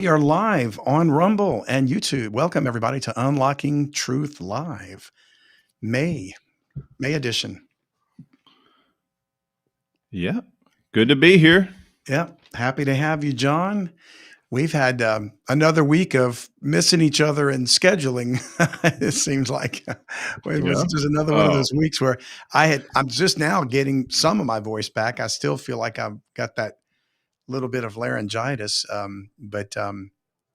We are live on Rumble and YouTube. Welcome everybody to Unlocking Truth Live, May edition. Yeah, good to be here. Yeah, happy to have you, John. We've had another week of missing each other and scheduling. It seems like it was Yeah. just another one of Oh, those weeks where I'm just now getting some of my voice back. I still feel like I've got that little bit of laryngitis, but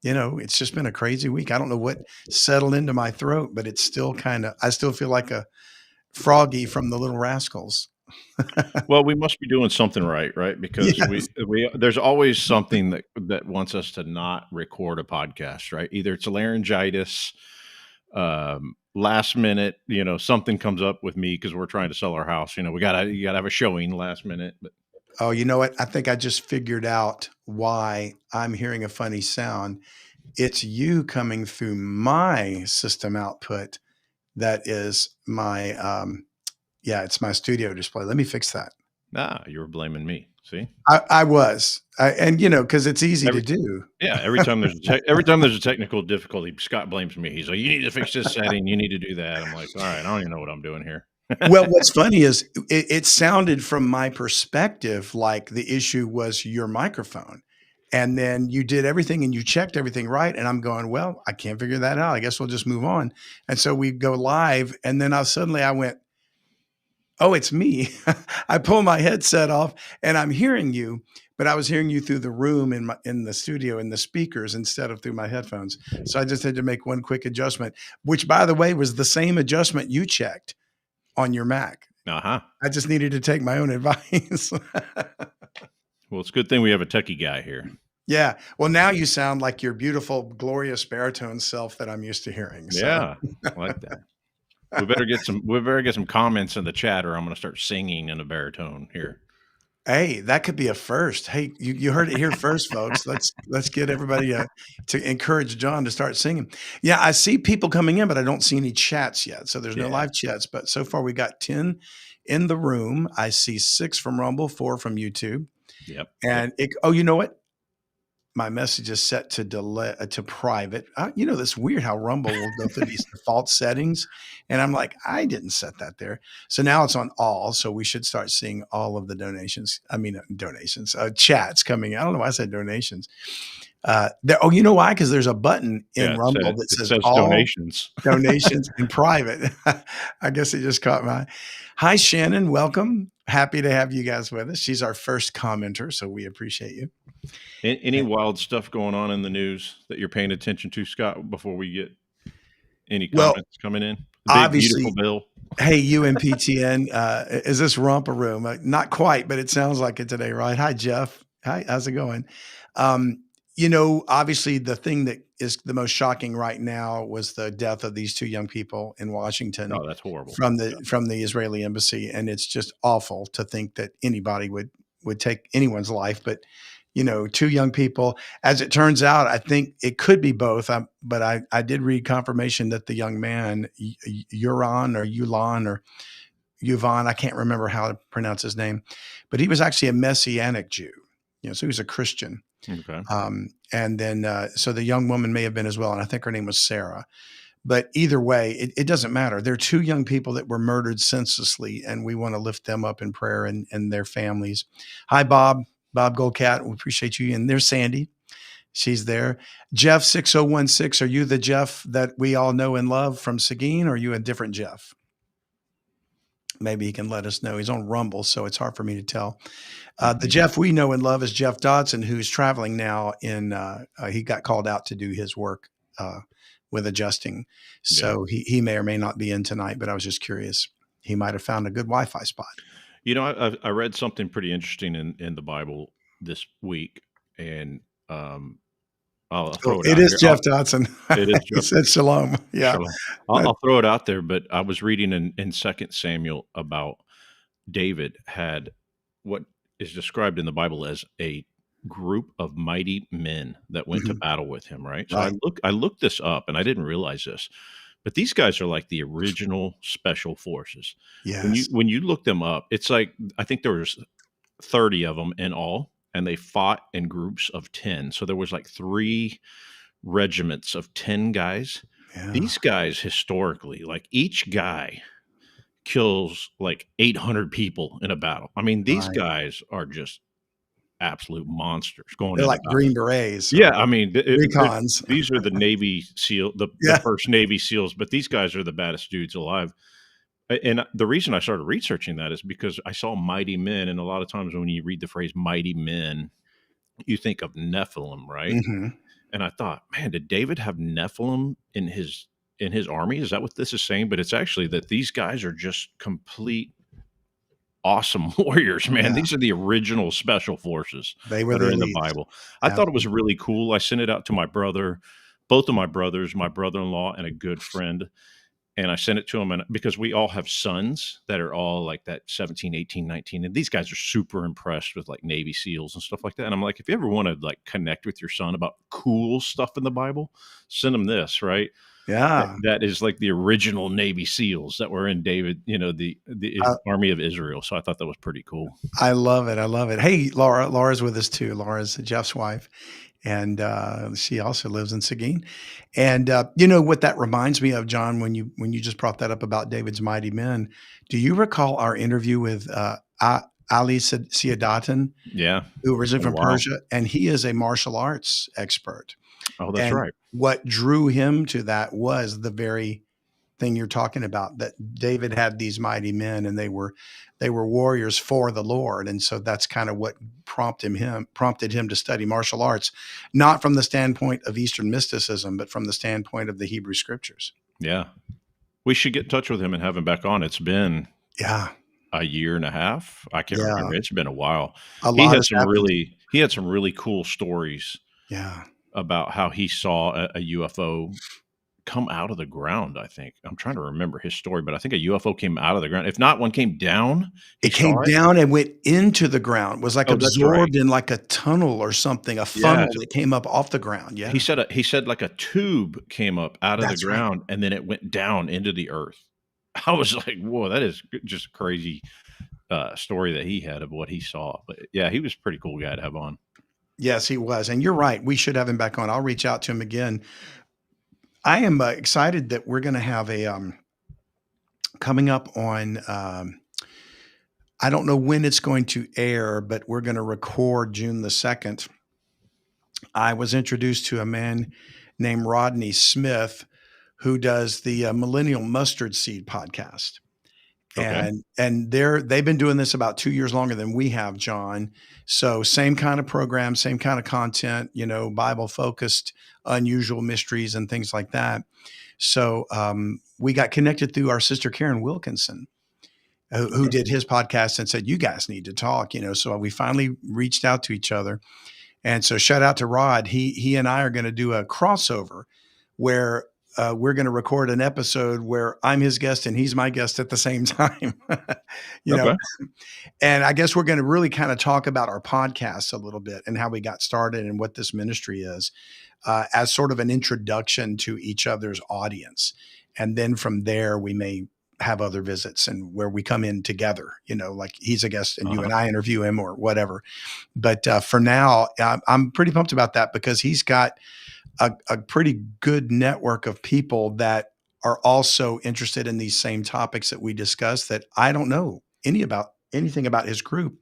it's just been a crazy week. I don't know what settled into my throat, but it's still I still feel like a froggy from the Little Rascals. well, we must be doing something right? Because Yes. we there's always something that wants us to not record a podcast, right? Either it's laryngitis, last minute, something comes up with me because we're trying to sell our house. You gotta have a showing last minute, but Oh, you know what? I think I just figured out why I'm hearing a funny sound. It's you coming through my system output. That is yeah, it's my studio display. Let me fix that. you were blaming me. See, I was, and because it's easy to every do. yeah, every time there's a technical difficulty, Scott blames me. He's like, "You need to fix this setting. You need to do that." I'm like, "All right, I don't even know what I'm doing here." Well, what's funny is it sounded from my perspective like the issue was your microphone. And then you did everything and you checked everything right. And I'm going, well, I can't figure that out. I guess we'll just move on. And so we go live. And then I went, oh, it's me. I pull my headset off and I'm hearing you, but I was hearing you through the room in the studio in the speakers instead of through my headphones. So I just had to make one quick adjustment, which by the way was the same adjustment you checked on your Mac. Uh-huh. I just needed to take my own advice. Well, it's a good thing we have a techie guy here. Yeah. Well, now you sound like your beautiful, glorious baritone self that I'm used to hearing. So, Yeah, I like that. We better get some comments in the chat, or I'm going to start singing in a baritone here. hey, that could be a first. Hey, you heard it here first, folks. Let's get everybody to encourage John to start singing. Yeah, I see people coming in, but I don't see any chats yet. So there's no Yeah. live chats. But so far we got 10 in the room. I see 6 from Rumble, 4 from YouTube, Yep. and oh, you know what? My message is set to delay to private. That's weird how Rumble will go through these default settings, and I'm like, I didn't set that there. So now it's on all. So we should start seeing all of the donations. I mean, donations, chats coming in. I don't know why I said donations. You know why? Because there's a button in Yeah. Rumble that It says says all donations. donations in private. I guess it just caught my eye. Hi, Shannon. Welcome. Happy to have you guys with us. She's our first commenter, so we appreciate you. Any wild stuff going on in the news that you're paying attention to, Scott, before we get any Well, comments coming in? The big, beautiful obviously, bill. hey, UMPTN, is this romper room? Not quite, but it sounds like it today, right? Hi, Jeff. Hi, how's it going? Obviously, the thing that is the most shocking right now was the death of these 2 young people in Washington Oh, that's horrible. from Yeah. the Israeli embassy, and it's just awful to think that anybody would take anyone's life. But 2 young people. As it turns out, I think it could be both. But I did read confirmation that the young man, Uran or Yulan or Yuvan, I can't remember how to pronounce his name, but he was actually a Messianic Jew. So he was a Christian. Okay. And then, so the young woman may have been as well. And I think her name was Sarah. But either way, it doesn't matter. There are 2 young people that were murdered senselessly, and we want to lift them up in prayer and their families. Hi, Bob Goldcat. We appreciate you. And there's Sandy. She's there. Jeff 6016. Are you the Jeff that we all know and love from Seguin, or are you a different Jeff? Maybe he can let us know. He's on Rumble, so it's hard for me to tell. The Jeff we know and love is Jeff Dodson, who's traveling now he got called out to do his work with adjusting. So he may or may not be in tonight, but I was just curious. He might have found a good Wi-Fi spot. I read something pretty interesting in the Bible this week, and I'll throw it It out is here. Jeff Dodson. It is He Jeff. said shalom. Yeah. Shalom. I'll throw it out there, but I was reading in 2 Samuel about David had what is described in the Bible as a group of mighty men that went to battle with him, right? So Right. I looked this up, and I didn't realize this, but these guys are like the original special forces. Yes. When you look them up, it's like I think there was 30 of them in all, and they fought in groups of 10. So there was like 3 regiments of 10 guys. Yeah. These guys historically, like each guy kills like 800 people in a battle. I mean, these Right. guys are just absolute monsters going They're into like battle. Green Berets Yeah, or I mean, recons. these are the Navy SEAL, the Yeah. first Navy SEALs, but these guys are the baddest dudes alive. And the reason I started researching that is because I saw mighty men, and a lot of times when you read the phrase mighty men, you think of Nephilim, right? Mhm. And I thought, man, did David have Nephilim in his army? Is that what this is saying? But it's actually that these guys are just complete awesome warriors, man. Yeah. These are the original special forces They were that the are in the elites. Bible. I thought it was Absolutely. really cool. I sent it out to my brother, both of my brothers, my brother-in-law, and a good friend. And I sent it to them, and because we all have sons that are all like that 17, 18, 19, and these guys are super impressed with like Navy SEALs and stuff like that. And I'm like, if you ever want to like connect with your son about cool stuff in the Bible, send them this, right? Yeah. That is like the original Navy SEALs that were in David, the I army of Israel. So I thought that was pretty cool. I love it. I love it. Hey, Laura. Laura's with us too. Laura's Jeff's wife, and she also lives in Seguin. And you know what that reminds me of, John, when you just brought that up about David's mighty men. Do you recall our interview with Ali Siadatan, Yeah, who it's originally been a from while. Persia, and he is a martial arts expert. Oh, that's And right. what drew him to that was the very thing you're talking about, that David had these mighty men and they were warriors for the Lord. And so that's kind of what prompted him to study martial arts, not from the standpoint of Eastern mysticism, but from the standpoint of the Hebrew scriptures. Yeah, we should get in touch with him and have him back on. It's been Yeah. a year and a half. I can't Yeah. remember. It's been a while. A lot has happened. He had some really cool stories Yeah. about how he saw a UFO come out of the ground, I think. I'm trying to remember his story, but I think a UFO came out of the ground. If not, one came down. He It came saw it. down and went into the ground, was like Oh, that's right. absorbed in like a tunnel or something, a Yeah, funnel that came up off the ground. Yeah. he said like a tube came up out of the That's right. ground and then it went down into the earth. I was like, "Whoa, that is just a crazy, story that he had of what he saw." But yeah, he was a pretty cool guy to have on. Yes, he was. And you're right. We should have him back on. I'll reach out to him again. I am excited that we're going to have a coming up on. I don't know when it's going to air, but we're going to record June the 2nd. I was introduced to a man named Rodney Smith who does the Millennial Mustard Seed podcast. Okay. And they've been doing this about 2 years longer than we have, John. So same kind of program, same kind of content, you know, Bible focused, unusual mysteries and things like that. So we got connected through our sister Karen Wilkinson, who Okay. did his podcast and said, "You guys need to talk." You know, so we finally reached out to each other, and so shout out to Rod. He and I are going to do a crossover where we're going to record an episode where I'm his guest and he's my guest at the same time. you know, Okay. and I guess we're going to really kind of talk about our podcast a little bit and how we got started and what this ministry is, as sort of an introduction to each other's audience. And then from there, we may have other visits and where we come in together, you know, like he's a guest and you Uh-huh. and I interview him or whatever. But for now, I'm pretty pumped about that because he's got a pretty good network of people that are also interested in these same topics that we discussed that I don't know anything about his group,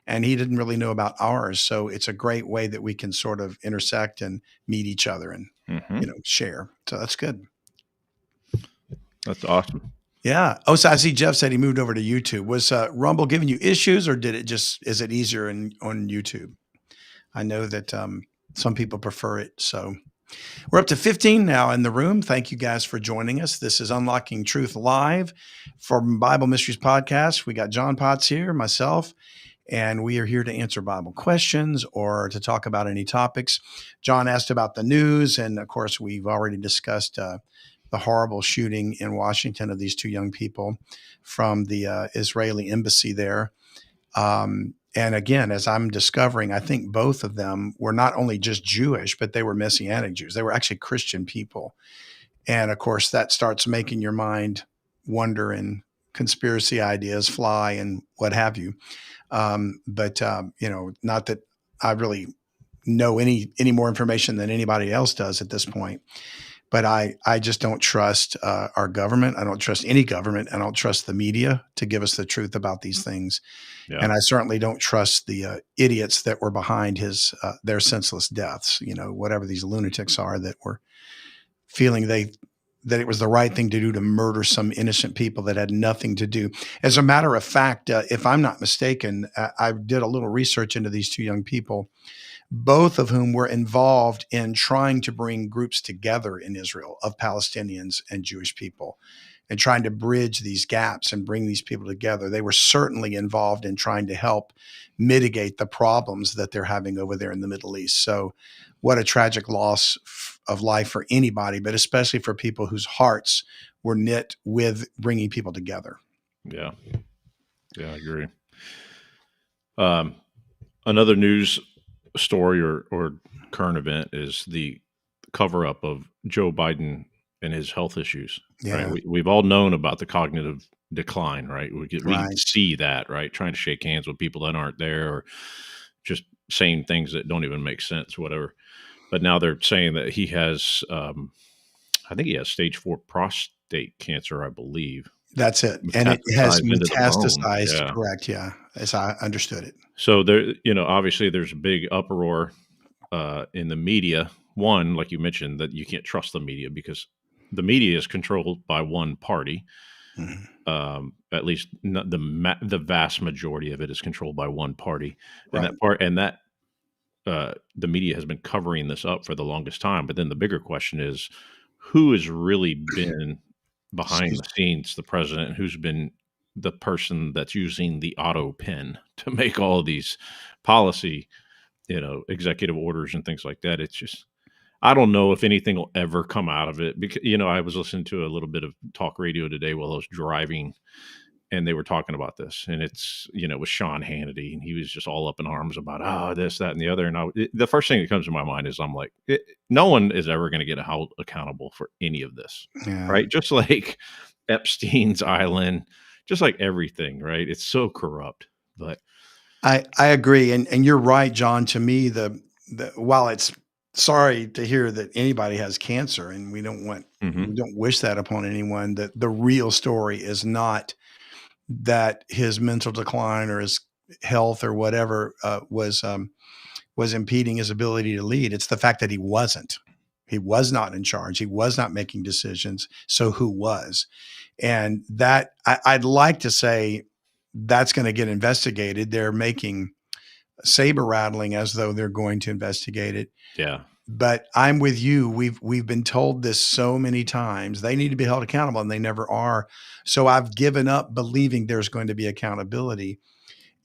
and he didn't really know about ours. So it's a great way that we can sort of intersect and meet each other and, you Mhm. know, share. So that's good. That's awesome. Yeah. Oh, so I see Jeff said he moved over to YouTube. Was Rumble giving you issues, or is it easier on YouTube? I know that some people prefer it. So we're up to 15 now in the room. Thank you guys for joining us. This is Unlocking Truth Live from Bible Mysteries Podcast. We got John Potts here, myself, and we are here to answer Bible questions or to talk about any topics. John asked about the news, and of course, we've already discussed the horrible shooting in Washington of these two young people from the Israeli embassy there. And again, as I'm discovering, I think both of them were not only just Jewish, but they were Messianic Jews. They were actually Christian people. And of course, that starts making your mind wonder and conspiracy ideas fly and what have you. But you know, not that I really know any more information than anybody else does at this point. But I just don't trust our government. I don't trust any government. I don't trust the media to give us the truth about these things. Yeah. And I certainly don't trust the idiots that were behind his their senseless deaths. You know, whatever these lunatics are that were feeling that it was the right thing to do to murder some innocent people that had nothing to do. As a matter of fact, if I'm not mistaken, I did a little research into these two young people, both of whom were involved in trying to bring groups together in Israel of Palestinians and Jewish people and trying to bridge these gaps and bring these people together. They were certainly involved in trying to help mitigate the problems that they're having over there in the Middle East. So, what a tragic loss of life for anybody, but especially for people whose hearts were knit with bringing people together. Yeah. Yeah, I agree. Um, Another news story or current event is the cover up of Joe Biden and his health issues, right? Yeah, We've all known about the cognitive decline, right? We right. see that, right? Trying to shake hands with people that aren't there or just saying things that don't even make sense, whatever. But now they're saying that he has, I think he has stage 4 prostate cancer, I believe, That's it. And it has metastasized into the bone. metastasized, Yeah. correct, yeah, as I understood it. So there, obviously there's a big uproar in the media. One, like you mentioned, that you can't trust the media because the media is controlled by one party. Mhm. At least the vast majority of it is controlled by one party, and Right. the media has been covering this up for the longest time. But then the bigger question is, who has really been behind Excuse the scenes, the president, and who's been the person that's using the auto pen to make all of these policy, executive orders and things like that. It's just, I don't know if anything will ever come out of it because, I was listening to a little bit of talk radio today while I was driving and they were talking about this and it's, with Sean Hannity and he was just all up in arms about, this, that, and the other. And the first thing that comes to my mind is I'm like, no one is ever going to get held accountable for any of this, Yeah. right? Just like Epstein's Island, just like everything, right? It's so corrupt, but I agree, and you're right, John. To me, the while it's sorry to hear that anybody has cancer, and we mhm, don't wish that upon anyone, that the real story is not that his mental decline or his health or whatever, was impeding his ability to lead. It's the fact that he wasn't. He was not in charge. He was not making decisions. So who was? And that I'd like to say that's going to get investigated. They're making saber rattling as though they're going to investigate it. yeah, But I'm with you. We've been told this so many times. They need to be held accountable, and they never are. So I've given up believing there's going to be accountability.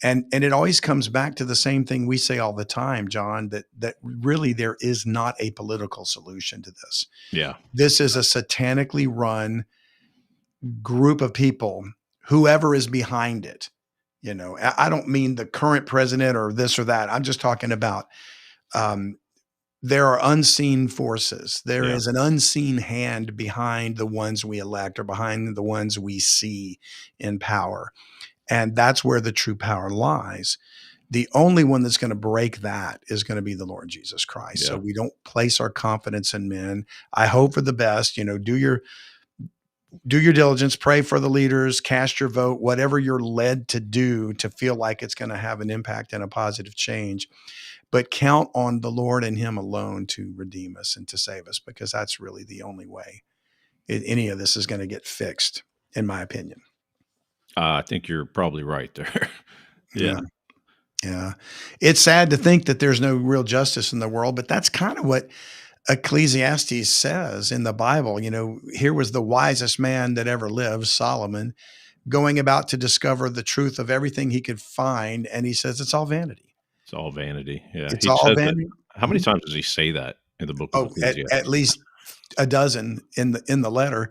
And it always comes back to the same thing we say all the time, John, that really there is not a political solution to this. yeah, This is a satanically run group of people, whoever is behind it. I don't mean the current president or this or that. I'm just talking about um, there are unseen forces. There yeah, is an unseen hand behind the ones we elect or behind the ones we see in power. And that's where the true power lies. The only one that's going to break that is going to be the Lord Jesus Christ. So yeah, we don't place our confidence in men. I hope for the best. Do your diligence, pray for the leaders, cast your vote, whatever you're led to do to feel like it's going to have an impact and a positive change. But count on the Lord and Him alone to redeem us and to save us, because that's really the only way any of this is going to get fixed, in my opinion. I think you're probably right there. Yeah. Yeah, Yeah. It's sad to think that there's no real justice in the world, but that's kind of what Ecclesiastes says in the Bible. Here was the wisest man that ever lived, Solomon, going about to discover the truth of everything he could find. And he says it's all vanity. it's all vanity. Yeah, It's he all says it. vanity. How many Mhm. times does he say that in the book of Oh, at Ecclesiastes? least a dozen in the letter.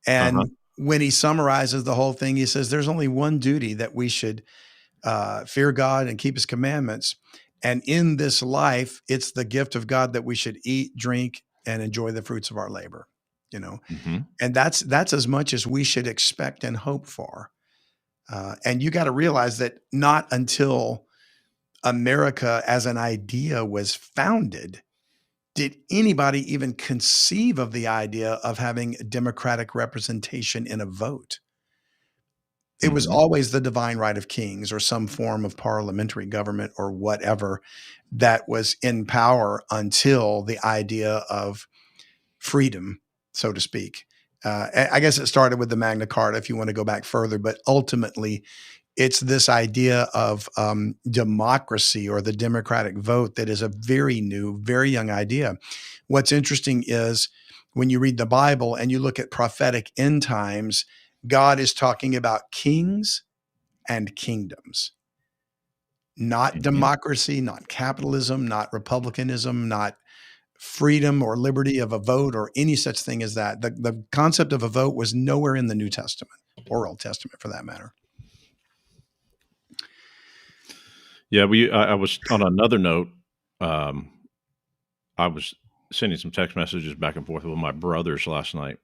Uh-huh. And when he summarizes the whole thing, he says there's only one duty that we should fear God and keep his commandments. And in this life, it's the gift of God that we should eat, drink, and enjoy the fruits of our labor, you know, Mhm. and that's as much as we should expect and hope for. And you got to realize that not until America as an idea was founded, did anybody even conceive of the idea of having democratic representation in a vote? It was Hmm. always the divine right of kings or some form of parliamentary government or whatever that was in power until the idea of freedom, so to speak. I guess it started with the Magna Carta, if you want to go back further, but ultimately, it's this idea of democracy or the democratic vote that is a very new, very young idea. What's interesting is when you read the Bible and you look at prophetic end times, God is talking about kings and kingdoms, not Amen. democracy, not capitalism, not republicanism, not freedom or liberty of a vote or any such thing as that. The concept of a vote was nowhere in the New Testament or Old Testament for that matter. Yeah, I was on another note. Um, I was sending some text messages back and forth with my brothers last night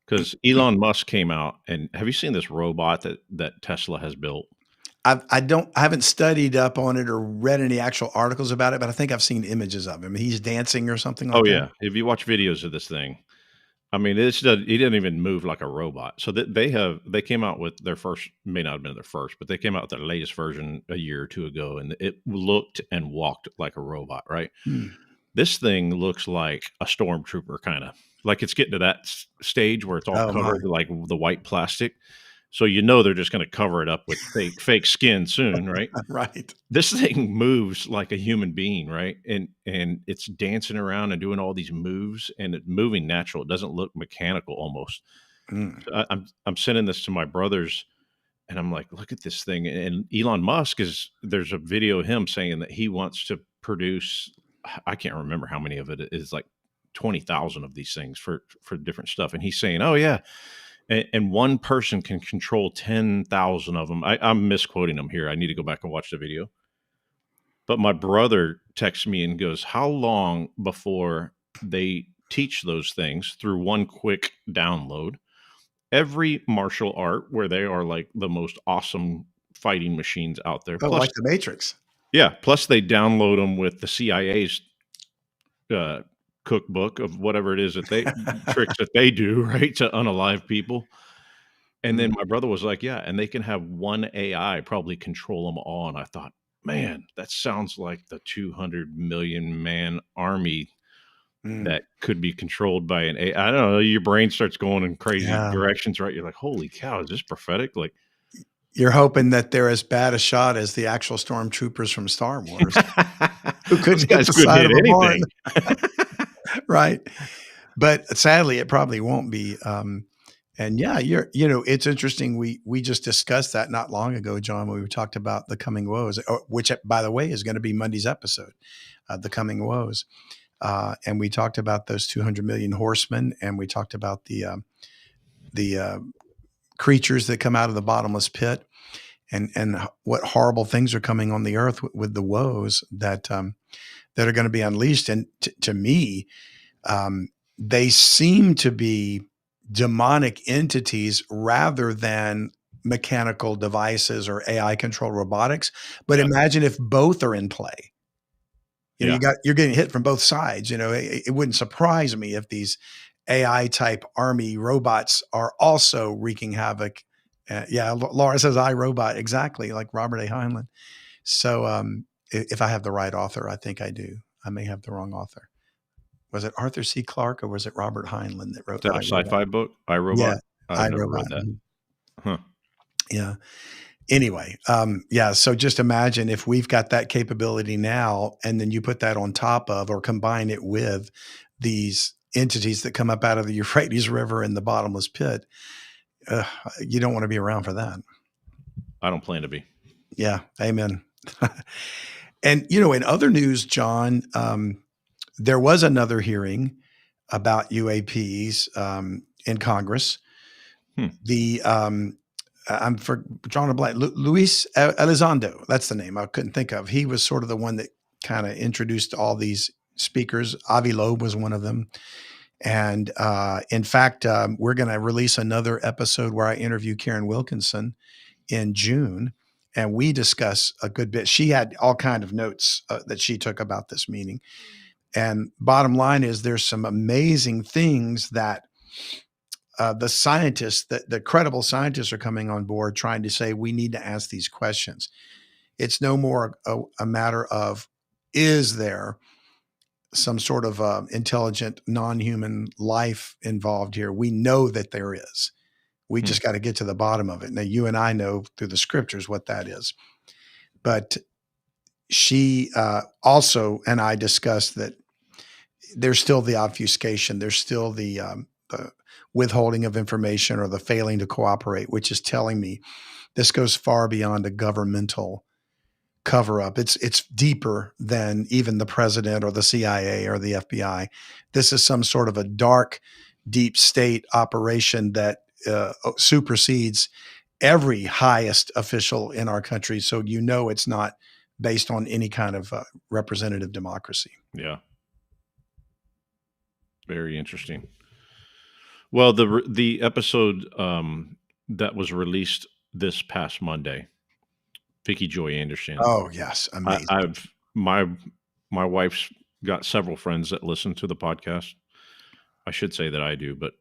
because Elon Musk came out, and have you seen this robot that Tesla has built? I haven't studied up on it or read any actual articles about it, but I think I've seen images of him. He's dancing or something Oh like that. yeah, if you watch videos of this thing, I mean, he didn't even move like a robot. So that they came out with their first, may not have been their first, but they came out with their latest version a year or two ago, and it looked and walked like a robot. Right? Hmm. This thing looks like a stormtrooper, kind of like it's getting to that stage where it's all Oh my! covered like the white plastic. So they're just going to cover it up with fake skin soon, right? Right. This thing moves like a human being, right? And it's dancing around and doing all these moves, and it's moving natural. It doesn't look mechanical almost. Mm. So I'm sending this to my brothers, and I'm like, look at this thing. And Elon Musk there's a video of him saying that he wants to produce. I can't remember how many of it is, like 20,000 of these things for different stuff. And he's saying, oh yeah, and one person can control 10,000 of them. I'm misquoting him here. I need to go back and watch the video. But my brother texts me and goes, how long before they teach those things through one quick download? Every martial art where they are like the most awesome fighting machines out there. Oh, Plus, like the Matrix. yeah, plus they download them with the CIA's uh, cookbook of whatever it is that they tricks that they do, right, to unalive people. And then Mm. my brother was like, "Yeah, and they can have one AI probably control them all." And I thought, "Man, that sounds like the 200 million man army Mm. that could be controlled by an AI." I don't know, your brain starts going in crazy Yeah. directions, right? You're like, "Holy cow, is this prophetic?" Like, You're hoping that they're as bad a shot as the actual stormtroopers from Star Wars who those couldn't hit guys the couldn't side hit of a barn, anything. right? But sadly, it probably won't be. And yeah, it's interesting. We just discussed that not long ago, John, when we talked about the coming woes, which, by the way, is going to be Monday's episode, the coming woes. And we talked about those 200 million horsemen, and we talked about the creatures that come out of the bottomless pit, and what horrible things are coming on the earth with the woes that are going to be unleashed. And to me, they seem to be demonic entities rather than mechanical devices or AI controlled robotics. But Yeah, imagine if both are in play. yeah, You're getting hit from both sides. It wouldn't surprise me if these AI type army robots are also wreaking havoc. Yeah, Laura says I robot exactly like Robert A. Heinlein. So if I have the right author, I think I do. I may have the wrong author. Was it Arthur C. Clarke or was it Robert Heinlein that is wrote that a I, Robot? sci-fi book, I, Yeah, Robot? I've I, never Robot. read that. Mhm. Huh. Yeah. Anyway, yeah. So just imagine if we've got that capability now, and then you put that on top of or combine it with these entities that come up out of the Euphrates River and the bottomless pit. Uh, you don't want to be around for that. I don't plan to be. Yeah. Amen. And, in other news, John, there was another hearing about UAPs in Congress. Hmm. The I'm for drawing a blank. Luis Elizondo, that's the name I couldn't think of. He was sort of the one that kind of introduced all these speakers. Avi Loeb was one of them. And in fact, we're going to release another episode where I interview Karen Wilkinson in June. and we discuss a good bit. She had all kind of notes that she took about this meeting. And bottom line is, there's some amazing things that the scientists, the credible scientists, are coming on board, trying to say we need to ask these questions. It's no more a matter of, is there some sort of intelligent non-human life involved here? We know that there is. We Hmm. just got to get to the bottom of it. Now, you and I know through the scriptures what that is. But she also and I discussed that there's still the obfuscation. There's still the withholding of information or the failing to cooperate, which is telling me this goes far beyond a governmental cover up. It's deeper than even the president or the CIA or the FBI. This is some sort of a dark, deep state operation that supersedes every highest official in our country. So it's not based on any kind of representative democracy. Yeah. Very interesting. Well, the episode that was released this past Monday, Vicky Joy Anderson. Oh yes, amazing. I've my wife's got several friends that listen to the podcast. I should say that I do, but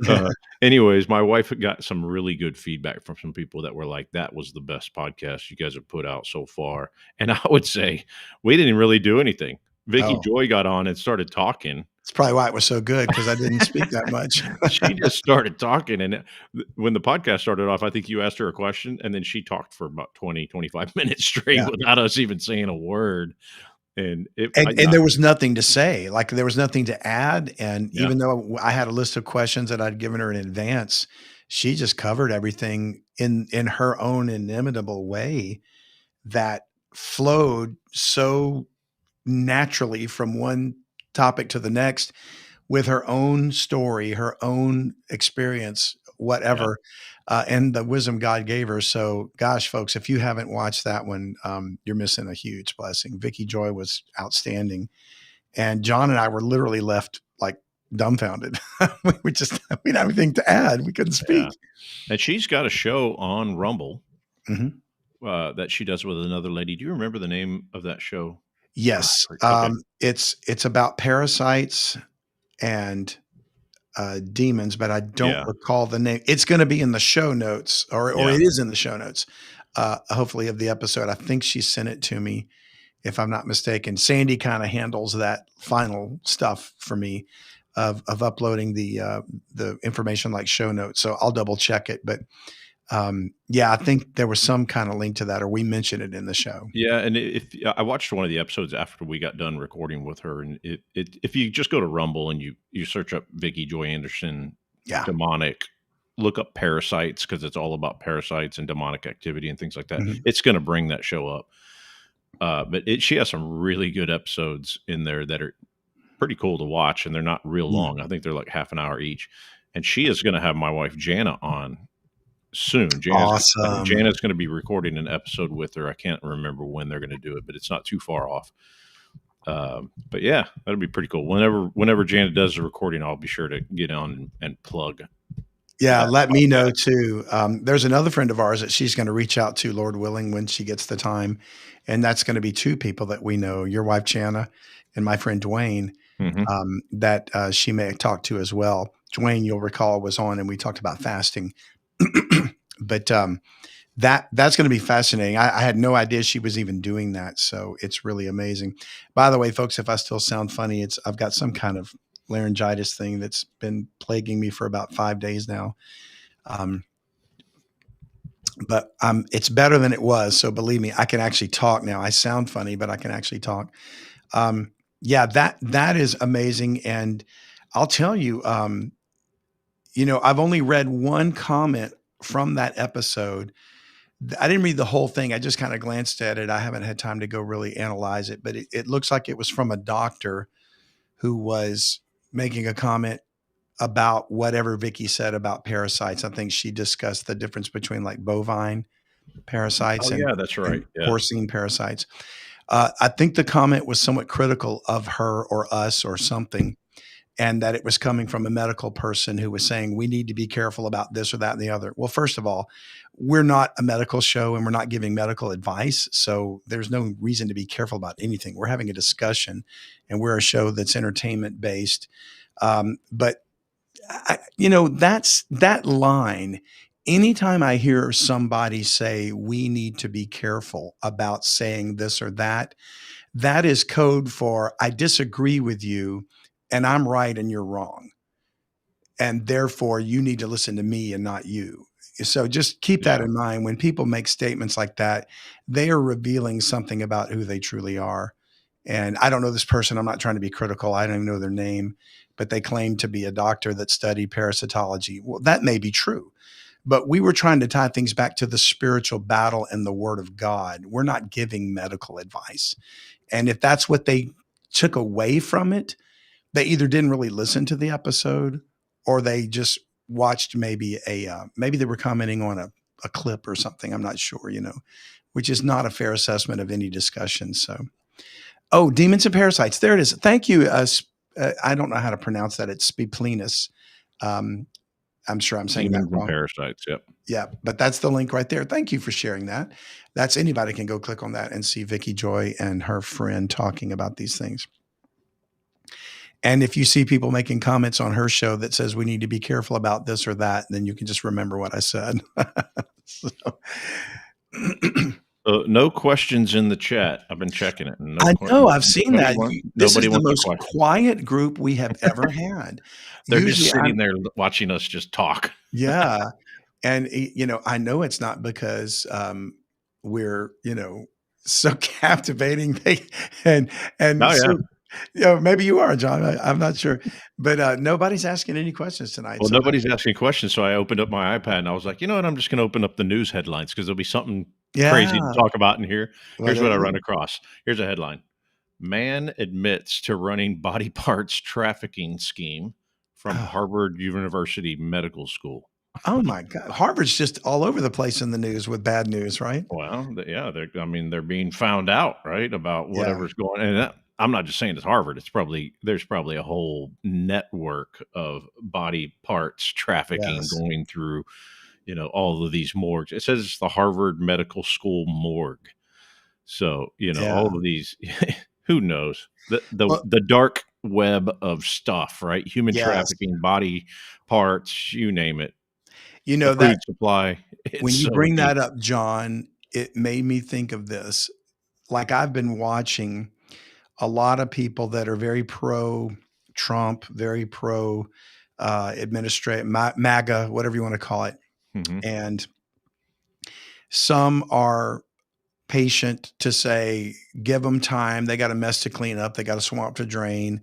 uh, anyways, my wife got some really good feedback from some people that were like, "That was the best podcast you guys have put out so far." And I would say we didn't really do anything. Vicky Oh, Joy got on and started talking. it's probably why it was so good, because I didn't speak that much. She just started talking, and when the podcast started off, I think you asked her a question, and then she talked for about 20, 25 minutes straight Yeah. without us even saying a word. And And there was nothing to say, like, there was nothing to add, and yeah, even though I had a list of questions that I'd given her in advance, she just covered everything in her own inimitable way that flowed so naturally from one topic to the next, with her own story, her own experience, yeah, whatever, and the wisdom God gave her. So, gosh, folks, if you haven't watched that one, you're missing a huge blessing. Vicky Joy was outstanding, and John and I were literally left like dumbfounded. We just we didn't have anything to add. We couldn't speak. yeah. And she's got a show on Rumble Mhm. that she does with another lady. Do you remember the name of that show? Yes, Okay, it's about parasites and demons, but I don't yeah, recall the name. It's going to be in the show notes, or yeah, it is in the show notes, hopefully, of the episode. I think she sent it to me, if I'm not mistaken. Sandy kind of handles that final stuff for me of uploading the information like show notes. So I'll double check it. But yeah, I think there was some kind of link to that, or we mentioned it in the show. yeah. And if I watched one of the episodes after we got done recording with her, and if you just go to Rumble and you search up Vicky Joy Anderson Yeah. demonic, look up parasites, because it's all about parasites and demonic activity and things like that. Mhm. It's going to bring that show up. But she has some really good episodes in there that are pretty cool to watch, and they're not real Mm. long. I think they're like half an hour each. And she is going to have my wife Jana on soon. Awesome. Jana's going to be recording an episode with her. I can't remember when they're going to do it, but it's not too far off. But yeah, that'll be pretty cool. Whenever Jana does the recording, I'll be sure to get on and plug Yeah, that let me know podcast. too. There's another friend of ours that she's going to reach out to, Lord willing, when she gets the time. And that's going to be two people that we know, your wife, Jana, and my friend, Dwayne, Hmm. that she may talk to as well. Dwayne, you'll recall, was on and we talked about fasting. But that's going to be fascinating. I had no idea she was even doing that. So it's really amazing. By the way, folks, if I still sound funny, I've got some kind of laryngitis thing that's been plaguing me for about 5 days now. Um, but it's better than it was. So believe me, I can actually talk now. I sound funny, but I can actually talk. Yeah, that is amazing. And I'll tell you, I've only read one comment from that episode. I didn't read the whole thing. I just kind of glanced at it. I haven't had time to go really analyze it, but it looks like it was from a doctor who was making a comment about whatever Vicky said about parasites. I think she discussed the difference between like bovine parasites Oh yeah, that's and right. Yeah. porcine parasites. I think the comment was somewhat critical of her or us or something. and that it was coming from a medical person who was saying, we need to be careful about this or that and the other. Well, first of all, we're not a medical show and we're not giving medical advice. So there's no reason to be careful about anything. We're having a discussion and we're a show that's entertainment based. But that's that line. Anytime I hear somebody say, we need to be careful about saying this or that, that is code for I disagree with you and I'm right and you're wrong. And therefore, you need to listen to me and not you. So just keep that Yeah. in mind. When people make statements like that, they are revealing something about who they truly are. And I don't know this person. I'm not trying to be critical. I don't even know their name, but they claim to be a doctor that studied parasitology. Well, that may be true, but we were trying to tie things back to the spiritual battle and the word of God. We're not giving medical advice. And if that's what they took away from it, they either didn't really listen to the episode or they just watched maybe they were commenting on a clip or something. I'm not sure, which is not a fair assessment of any discussion. So, oh, demons and parasites. There it is. Thank you. I don't know how to pronounce that. It's Spiplinus. Um, I'm sure I'm saying that Demons and wrong. parasites. Yep. Yeah, but that's the link right there. Thank you for sharing that. That's anybody can go click on that and see Vicky Joy and her friend talking about these things. And if you see people making comments on her show that says we need to be careful about this or that, then you can just remember what I said. So, No questions in the chat. I've been checking it. And I know I've seen that. This is Nobody the wants a most question. quiet group we have ever had. They're Usually just sitting there watching us just talk. yeah. And, I know it's not because we're, so captivating. And Oh, yeah. so, maybe you are, John. I'm not sure. But nobody's asking any questions tonight. Well, So nobody's asking questions, so I opened up my iPad and I was like, you know what? I'm just going to open up the news headlines because there'll be something crazy to yeah. talk about in here. Well, Here's there what I you run go. across. Here's a headline: Man admits to running body parts trafficking scheme from Oh, Harvard University Medical School. oh my God. Harvard's just all over the place in the news with bad news, right? Well, yeah, they're being found out, right, about Yeah. whatever's going. And I'm not just saying it's Harvard. There's probably a whole network of body parts trafficking Yes. going through, all of these morgues. It says it's the Harvard Medical School morgue. So, Yeah. all of these, who knows? Well, The dark web of stuff, right? Human yes. trafficking, body parts, you name it. You The know that food supply, it's when you so bring deep. that up, John, it made me think of this. Like I've been watching a lot of people that are very pro Trump, very pro administrate MAGA, whatever you want to call it. Mhm. And some are patient to say, give them time. They got a mess to clean up. They got a swamp to drain.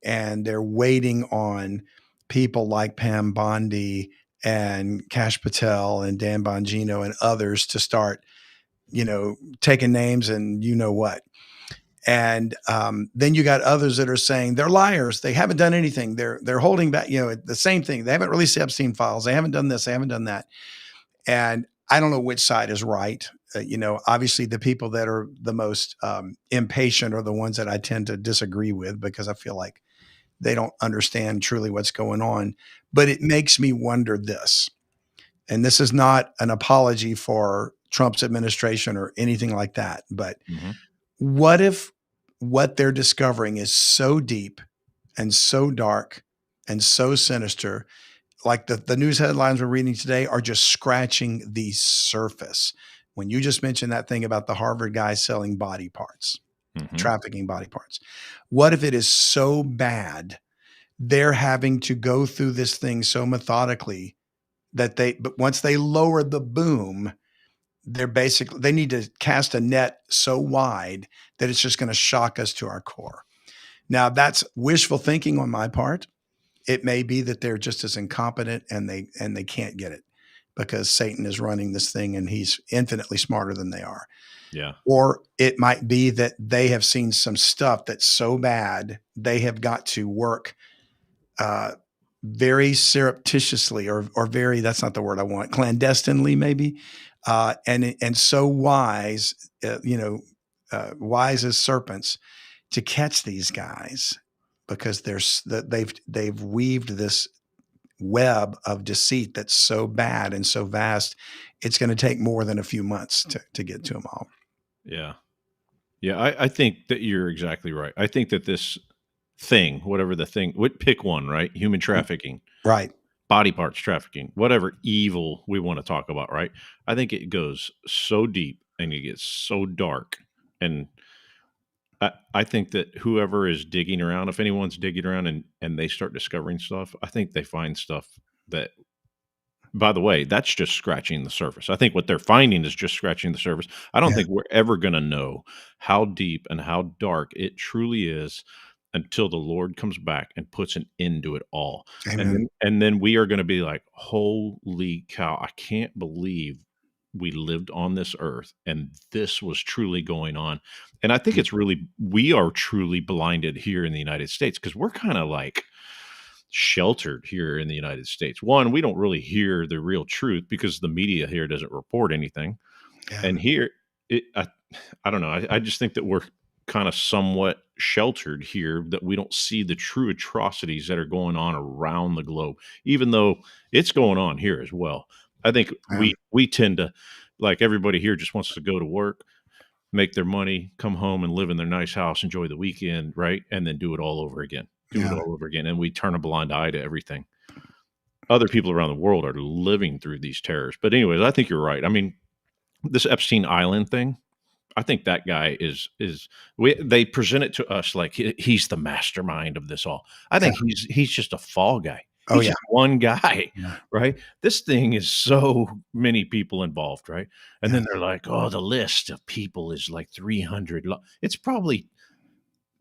And they're waiting on people like Pam Bondi and Cash Patel and Dan Bongino and others to start, taking names and you know what. And then you got others that are saying they're liars. They haven't done anything. They're holding back. The same thing. They haven't released the Epstein files. They haven't done this. They haven't done that. And I don't know which side is right. Obviously the people that are the most impatient are the ones that I tend to disagree with because I feel like they don't understand truly what's going on. But it makes me wonder this, and this is not an apology for Trump's administration or anything like that, but Mhm. what if what they're discovering is so deep and so dark and so sinister, like the news headlines we're reading today are just scratching the surface. When you just mentioned that thing about the Harvard guy selling body parts, Mhm. trafficking body parts, what if it is so bad they're having to go through this thing so methodically that but once they lower the boom, they need to cast a net so wide that it's just going to shock us to our core. Now that's wishful thinking on my part. It may be that they're just as incompetent and they can't get it because Satan is running this thing and he's infinitely smarter than they are. Yeah. Or it might be that they have seen some stuff that's so bad they have got to work uh, very surreptitiously or very, that's not the word I want, clandestinely maybe, and so wise, wise as serpents to catch these guys because they've weaved this web of deceit that's so bad and so vast. It's going to take more than a few months to get to them all. Yeah. Yeah. I think that you're exactly right. I think that this thing, whatever the thing, pick one, right? Human trafficking, Right. body parts trafficking, whatever evil we want to talk about, right? I think it goes so deep and it gets so dark. And I think that whoever is digging around, if anyone's digging around and they start discovering stuff, I think they find stuff that, by the way, that's just scratching the surface. I think what they're finding is just scratching the surface. I don't Yeah. think we're ever going to know how deep and how dark it truly is until the Lord comes back and puts an end to it all. Amen. And then we are going to be like, holy cow, I can't believe we lived on this earth and this was truly going on. And I think it's really, we are truly blinded here in the United States because we're kind of like sheltered here in the United States. One, we don't really hear the real truth because the media here doesn't report anything. Yeah. And here, I don't know. I just think that we're kind of somewhat sheltered here, that we don't see the true atrocities that are going on around the globe, even though it's going on here as well. I think we tend to, like, everybody here just wants to go to work, make their money, come home and live in their nice house, enjoy the weekend, right? And then do it all over again. Do it Yeah. all over again. And we turn a blind eye to everything. Other people around the world are living through these terrors. But anyways, I think you're right. I mean, this Epstein Island thing, I think that guy they present it to us like he's the mastermind of this all. I think he's just a fall guy. Oh, He's yeah. just one guy, Yeah. right? This thing is so many people involved, right? And then Yeah. they're like, oh, the list of people is like 300. It's probably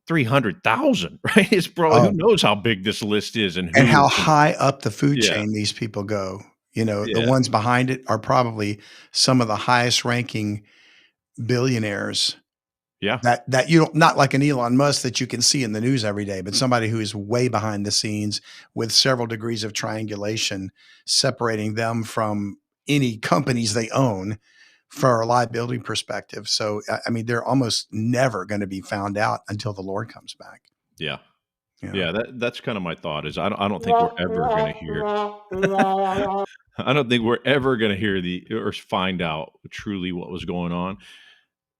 300,000, right? It's probably, who Oh, knows how big this list is and and who. how high up the food Yeah, chain these people go. You know, the yeah, ones behind it are probably some of the highest ranking billionaires yeah, that you don't, not like an Elon Musk that you can see in the news every day, but somebody who is way behind the scenes with several degrees of triangulation separating them from any companies they own for a liability perspective. So, I mean, they're almost never going to be found out until the Lord comes back. yeah. You know? Yeah, that's kind of my thought is I don't think we're ever gonna hear I don't think we're ever gonna hear the or find out truly what was going on.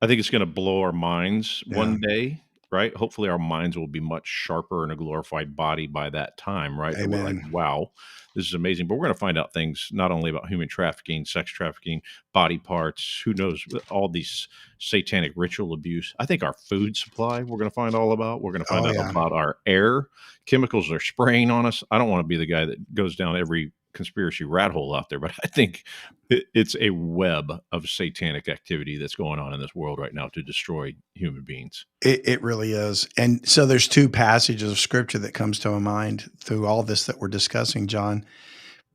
I think it's gonna blow our minds Yeah. one day, right? Hopefully, our minds will be much sharper in a glorified body by that time, right? That we're like, Amen. "Wow, this is amazing." But we're gonna find out things not only about human trafficking, sex trafficking, body parts, who knows, all these satanic ritual abuse. I think our food supply, we're gonna find all about. We're gonna find Oh, out yeah. about our air, chemicals they're spraying on us. I don't wanna be the guy that goes down every conspiracy rat hole out there, but I think it's a web of satanic activity that's going on in this world right now to destroy human beings. It really is. And so there's two passages of scripture that comes to my mind through all this that we're discussing, John.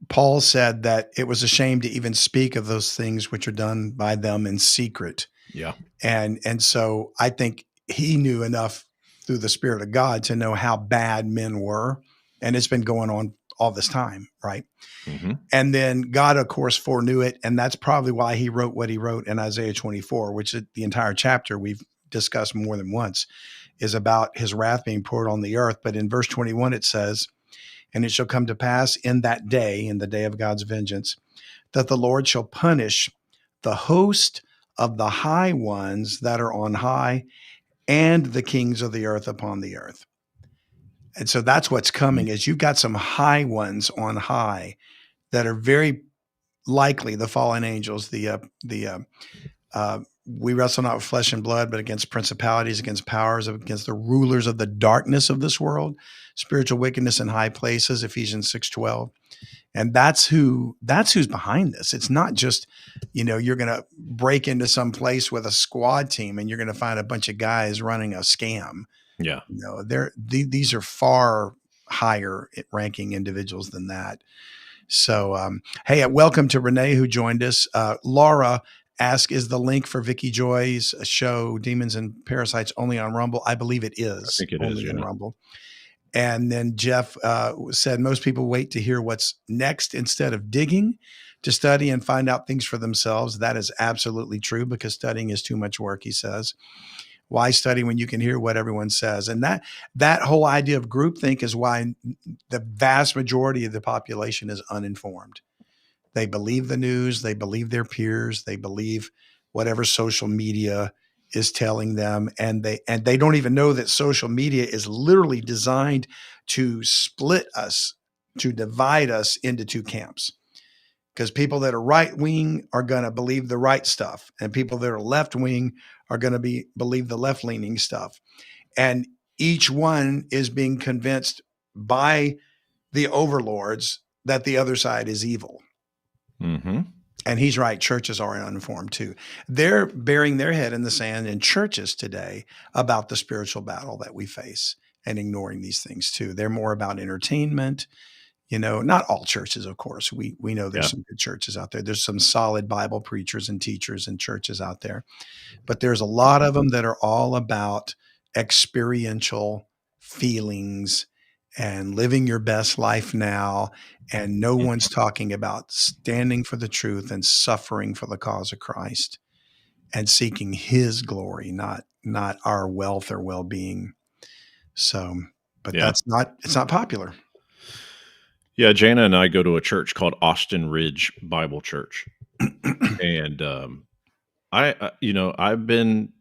Paul said that it was a shame to even speak of those things which are done by them in secret. Yeah. And so I think he knew enough through the Spirit of God to know how bad men were. And it's been going on all this time, right? Hmm. And then God, of course, foreknew it. And that's probably why he wrote what he wrote in Isaiah 24, which is the entire chapter we've discussed more than once, is about his wrath being poured on the earth. But in verse 21, it says, and it shall come to pass in that day, in the day of God's vengeance, that the Lord shall punish the host of the high ones that are on high and the kings of the earth upon the earth. And so that's what's coming is you've got some high ones on high that are very likely the fallen angels, we wrestle not with flesh and blood, but against principalities, against powers, against the rulers of the darkness of this world, spiritual wickedness in high places, Ephesians 6:12. And that's who's behind this. It's not just, you're going to break into some place with a squad team and you're going to find a bunch of guys running a scam. Yeah. These are far higher ranking individuals than that. So, hey, welcome to Renee, who joined us. Laura asked, is the link for Vicky Joy's show, Demons and Parasites, only on Rumble? I believe it is I think it only is. in Yeah. Rumble. And then Jeff said, most people wait to hear what's next instead of digging to study and find out things for themselves. That is absolutely true because studying is too much work, he says. Why study when you can hear what everyone says? And that whole idea of groupthink is why the vast majority of the population is uninformed. They believe the news, they believe their peers, they believe whatever social media is telling them, and they don't even know that social media is literally designed to split us, to divide us into two camps. Because people that are right wing are going to believe the right stuff, and people that are left wing are going to believe the left leaning stuff. And each one is being convinced by the overlords that the other side is evil. Mm-hmm. And he's right. Churches are uninformed too. They're burying their head in the sand in churches today about the spiritual battle that we face and ignoring these things too. They're more about entertainment. Not all churches, of course. We know there's Yeah. some good churches out there. There's some solid Bible preachers and teachers and churches out there. But there's a lot of them that are all about experiential feelings and living your best life now. And no one's talking about standing for the truth and suffering for the cause of Christ and seeking his glory, not our wealth or well-being. So, but Yeah. it's not popular. Yeah. Jana and I go to a church called Austin Ridge Bible Church. And I've been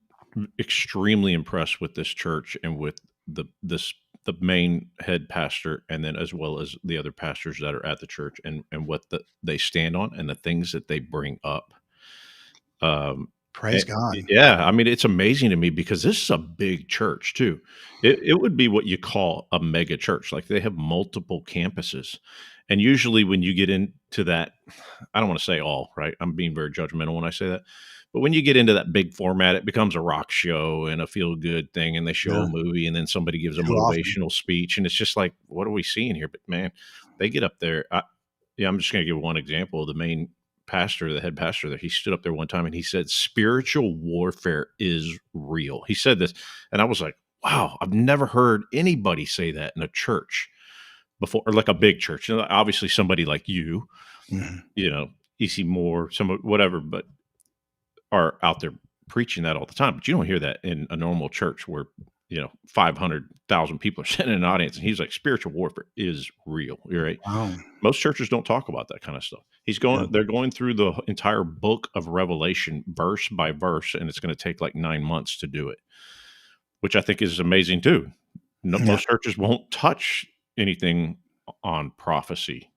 extremely impressed with this church and with the main head pastor, and then as well as the other pastors that are at the church, and what they stand on and the things that they bring up. Um, Praise God. yeah, I mean, it's amazing to me because this is a big church too. It would be what you call a mega church. Like they have multiple campuses, and usually when you get into that, I don't want to say all right. I'm being very judgmental when I say that, but when you get into that big format, it becomes a rock show and a feel good thing, and they show Yeah, a movie, and then somebody gives a too often. motivational speech, and it's just like, what are we seeing here? But man, they get up there. Yeah, I'm just going to give one example. The main pastor, the head pastor there, he stood up there one time and he said, "Spiritual warfare is real." He said this, and I was like, wow, I've never heard anybody say that in a church before, or like a big church. Obviously, somebody like Mhm. you know, EC Moore, some whatever, but are out there preaching that all the time. But you don't hear that in a normal church where 500,000 people are sitting in an audience, and he's like, "Spiritual warfare is real." You're right. Wow. Most churches don't talk about that kind of stuff. Yeah. They're going through the entire book of Revelation verse by verse, and it's going to take like 9 months to do it, which I think is amazing too. No, Yeah. most churches won't touch anything on prophecy,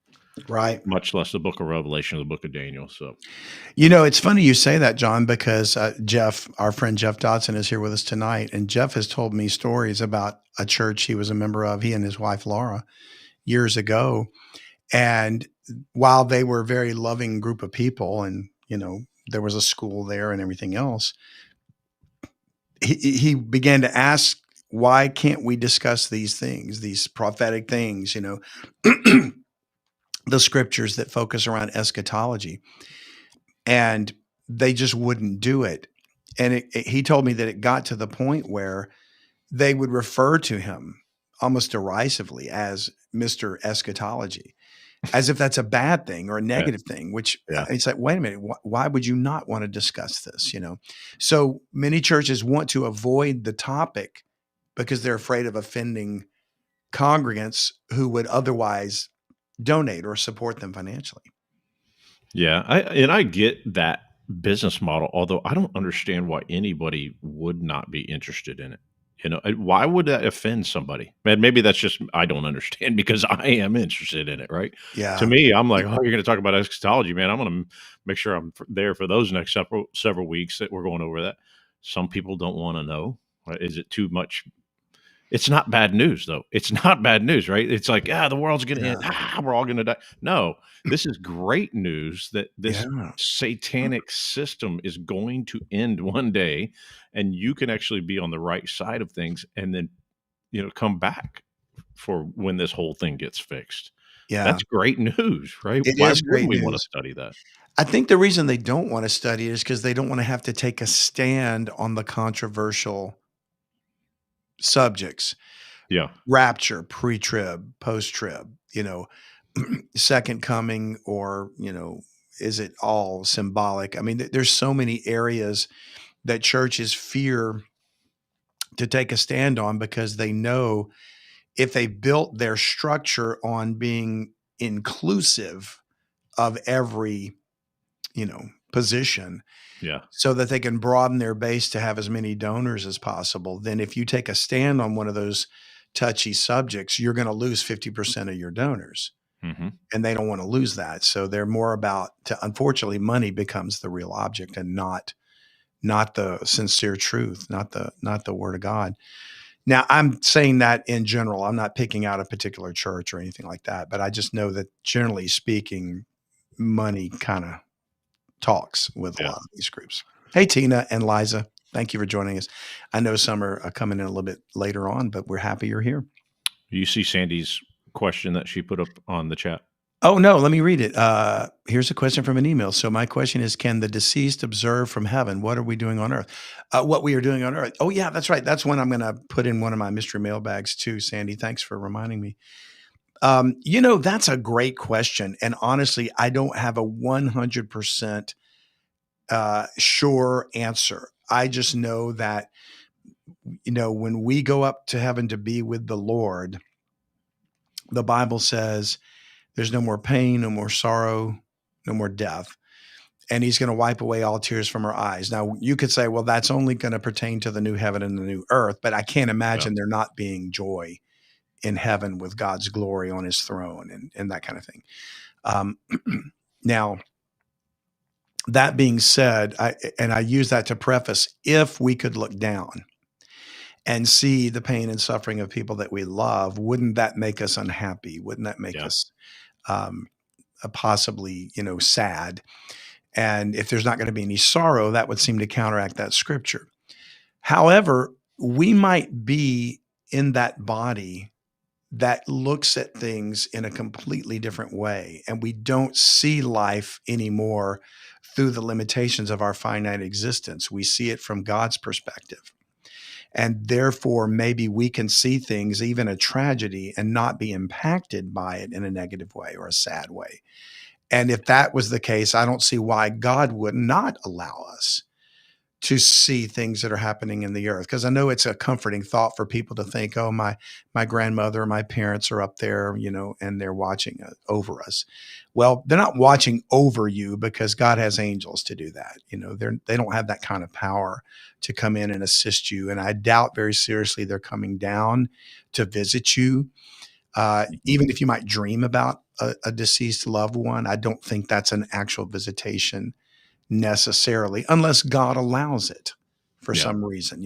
Right. much less the book of Revelation or the book of Daniel. So, It's funny you say that, John, because Jeff, our friend Jeff Dodson, is here with us tonight. And Jeff has told me stories about a church he was a member of, he and his wife, Laura, years ago. And while they were a very loving group of people, and, there was a school there and everything else, he began to ask, why can't we discuss these things, these prophetic things, the scriptures that focus around eschatology? And they just wouldn't do it. And he told me that it got to the point where they would refer to him almost derisively as Mr. Eschatology, as if that's a bad thing or a yeah, negative thing, which yeah, it's like, wait a minute, why would you not want to discuss this? So many churches want to avoid the topic because they're afraid of offending congregants who would otherwise donate or support them financially. yeah. I get that business model, although I don't understand why anybody would not be interested in it. Why would that offend somebody? Man, maybe that's just I don't understand because I am interested in it, right? To Yeah. me, I'm like, oh, you're going to talk about eschatology, man. I'm going to make sure I'm there for those next several weeks that we're going over that. Some people don't want to know. Right? Is it too much? It's not bad news, though. It's not bad news, right? It's like, the world's going to end. Yeah. We're all going to die. No, this is great news that this Yeah. satanic system is going to end one day, and you can actually be on the right side of things, and then come back for when this whole thing gets fixed. Yeah. That's great news, right? It Why is wouldn't great we want to news. study that? I think the reason they don't want to study it is because they don't want to have to take a stand on the controversial subjects: Yeah, rapture, pre-trib, post-trib, second coming, or, is it all symbolic? I mean, there's so many areas that churches fear to take a stand on, because they know if they built their structure on being inclusive of every, position, Yeah. so that they can broaden their base to have as many donors as possible, then if you take a stand on one of those touchy subjects, you're going to lose 50% of your donors. Hmm. And they don't want to lose that. So they're more about, unfortunately, money becomes the real object, and not the sincere truth, not the word of God. Now, I'm saying that in general. I'm not picking out a particular church or anything like that, but I just know that generally speaking, money kind of talks with a Yeah. lot of these groups. Hey, Tina and Liza, thank you for joining us. I know some are coming in a little bit later on, but we're happy you're here. You see Sandy's question that she put up on the chat? Oh, no, let me read it. Here's a question from an email. So my question is, can the deceased observe from heaven? What are we doing on earth? What we are doing on earth. Oh, yeah, that's right. That's one I'm going to put in one of my mystery mailbags too, Sandy. Thanks for reminding me. That's a great question. And honestly, I don't have a 100% sure answer. I just know that, when we go up to heaven to be with the Lord, the Bible says there's no more pain, no more sorrow, no more death. And he's going to wipe away all tears from our eyes. Now, you could say, well, that's only going to pertain to the new heaven and the new earth, but I can't Yeah. imagine there not being joy in heaven with God's glory on his throne and that kind of thing. Um, now, that being said, I use that to preface, if we could look down and see the pain and suffering of people that we love, wouldn't that make us unhappy? Wouldn't that make Yeah. us um, possibly, sad? And if there's not going to be any sorrow, that would seem to counteract that scripture. However, we might be in that body that looks at things in a completely different way, and we don't see life anymore through the limitations of our finite existence. We see it from God's perspective. And therefore, maybe we can see things, even a tragedy, and not be impacted by it in a negative way or a sad way. And if that was the case, I don't see why God would not allow us to see things that are happening in the earth. Because I know it's a comforting thought for people to think, oh, my grandmother or my parents are up there, and they're watching over us. Well, they're not watching over you, because God has angels to do that. They don't have that kind of power to come in and assist you. And I doubt very seriously they're coming down to visit you. Even if you might dream about a deceased loved one, I don't think that's an actual visitation necessarily, unless God allows it for Yeah. some reason.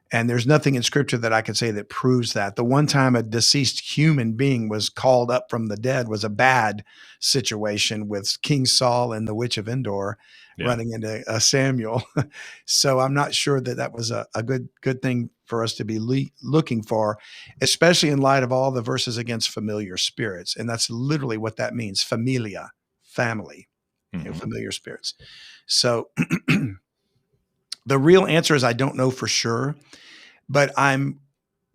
And there's nothing in scripture that I could say that proves that. The one time a deceased human being was called up from the dead was a bad situation with King Saul and the witch of Endor Yeah. running into Samuel. So I'm not sure that was a good thing for us to be looking for, especially in light of all the verses against familiar spirits. And that's literally what that means. Familia, family, Hmm. familiar spirits. So the real answer is I don't know for sure, but I'm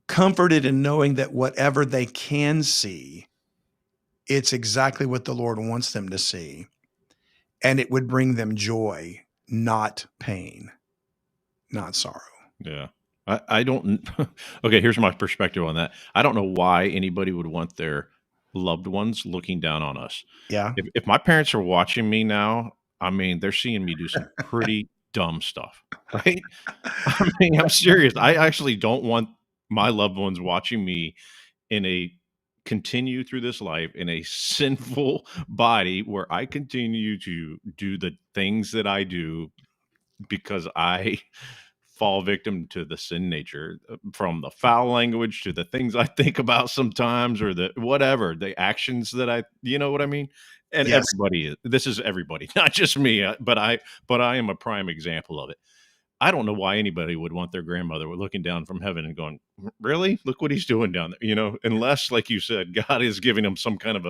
comforted in knowing that whatever they can see, it's exactly what the Lord wants them to see. And it would bring them joy, not pain, not sorrow. Yeah. I don't. Okay, here's my perspective on that. I don't know why anybody would want their loved ones looking down on us. Yeah. If my parents are watching me now, I mean, they're seeing me do some pretty dumb stuff, right? I mean, I'm serious. I actually don't want my loved ones watching me in a continue through this life in a sinful body where I continue to do the things that I do because I fall victim to the sin nature, from the foul language to the things I think about sometimes, or the whatever, the actions that you know what I mean? And Yes. this is everybody, not just me, but I am a prime example of it. I don't know why anybody would want their grandmother looking down from heaven and going, "Really? Look what he's doing down there." Unless, like you said, God is giving him some kind of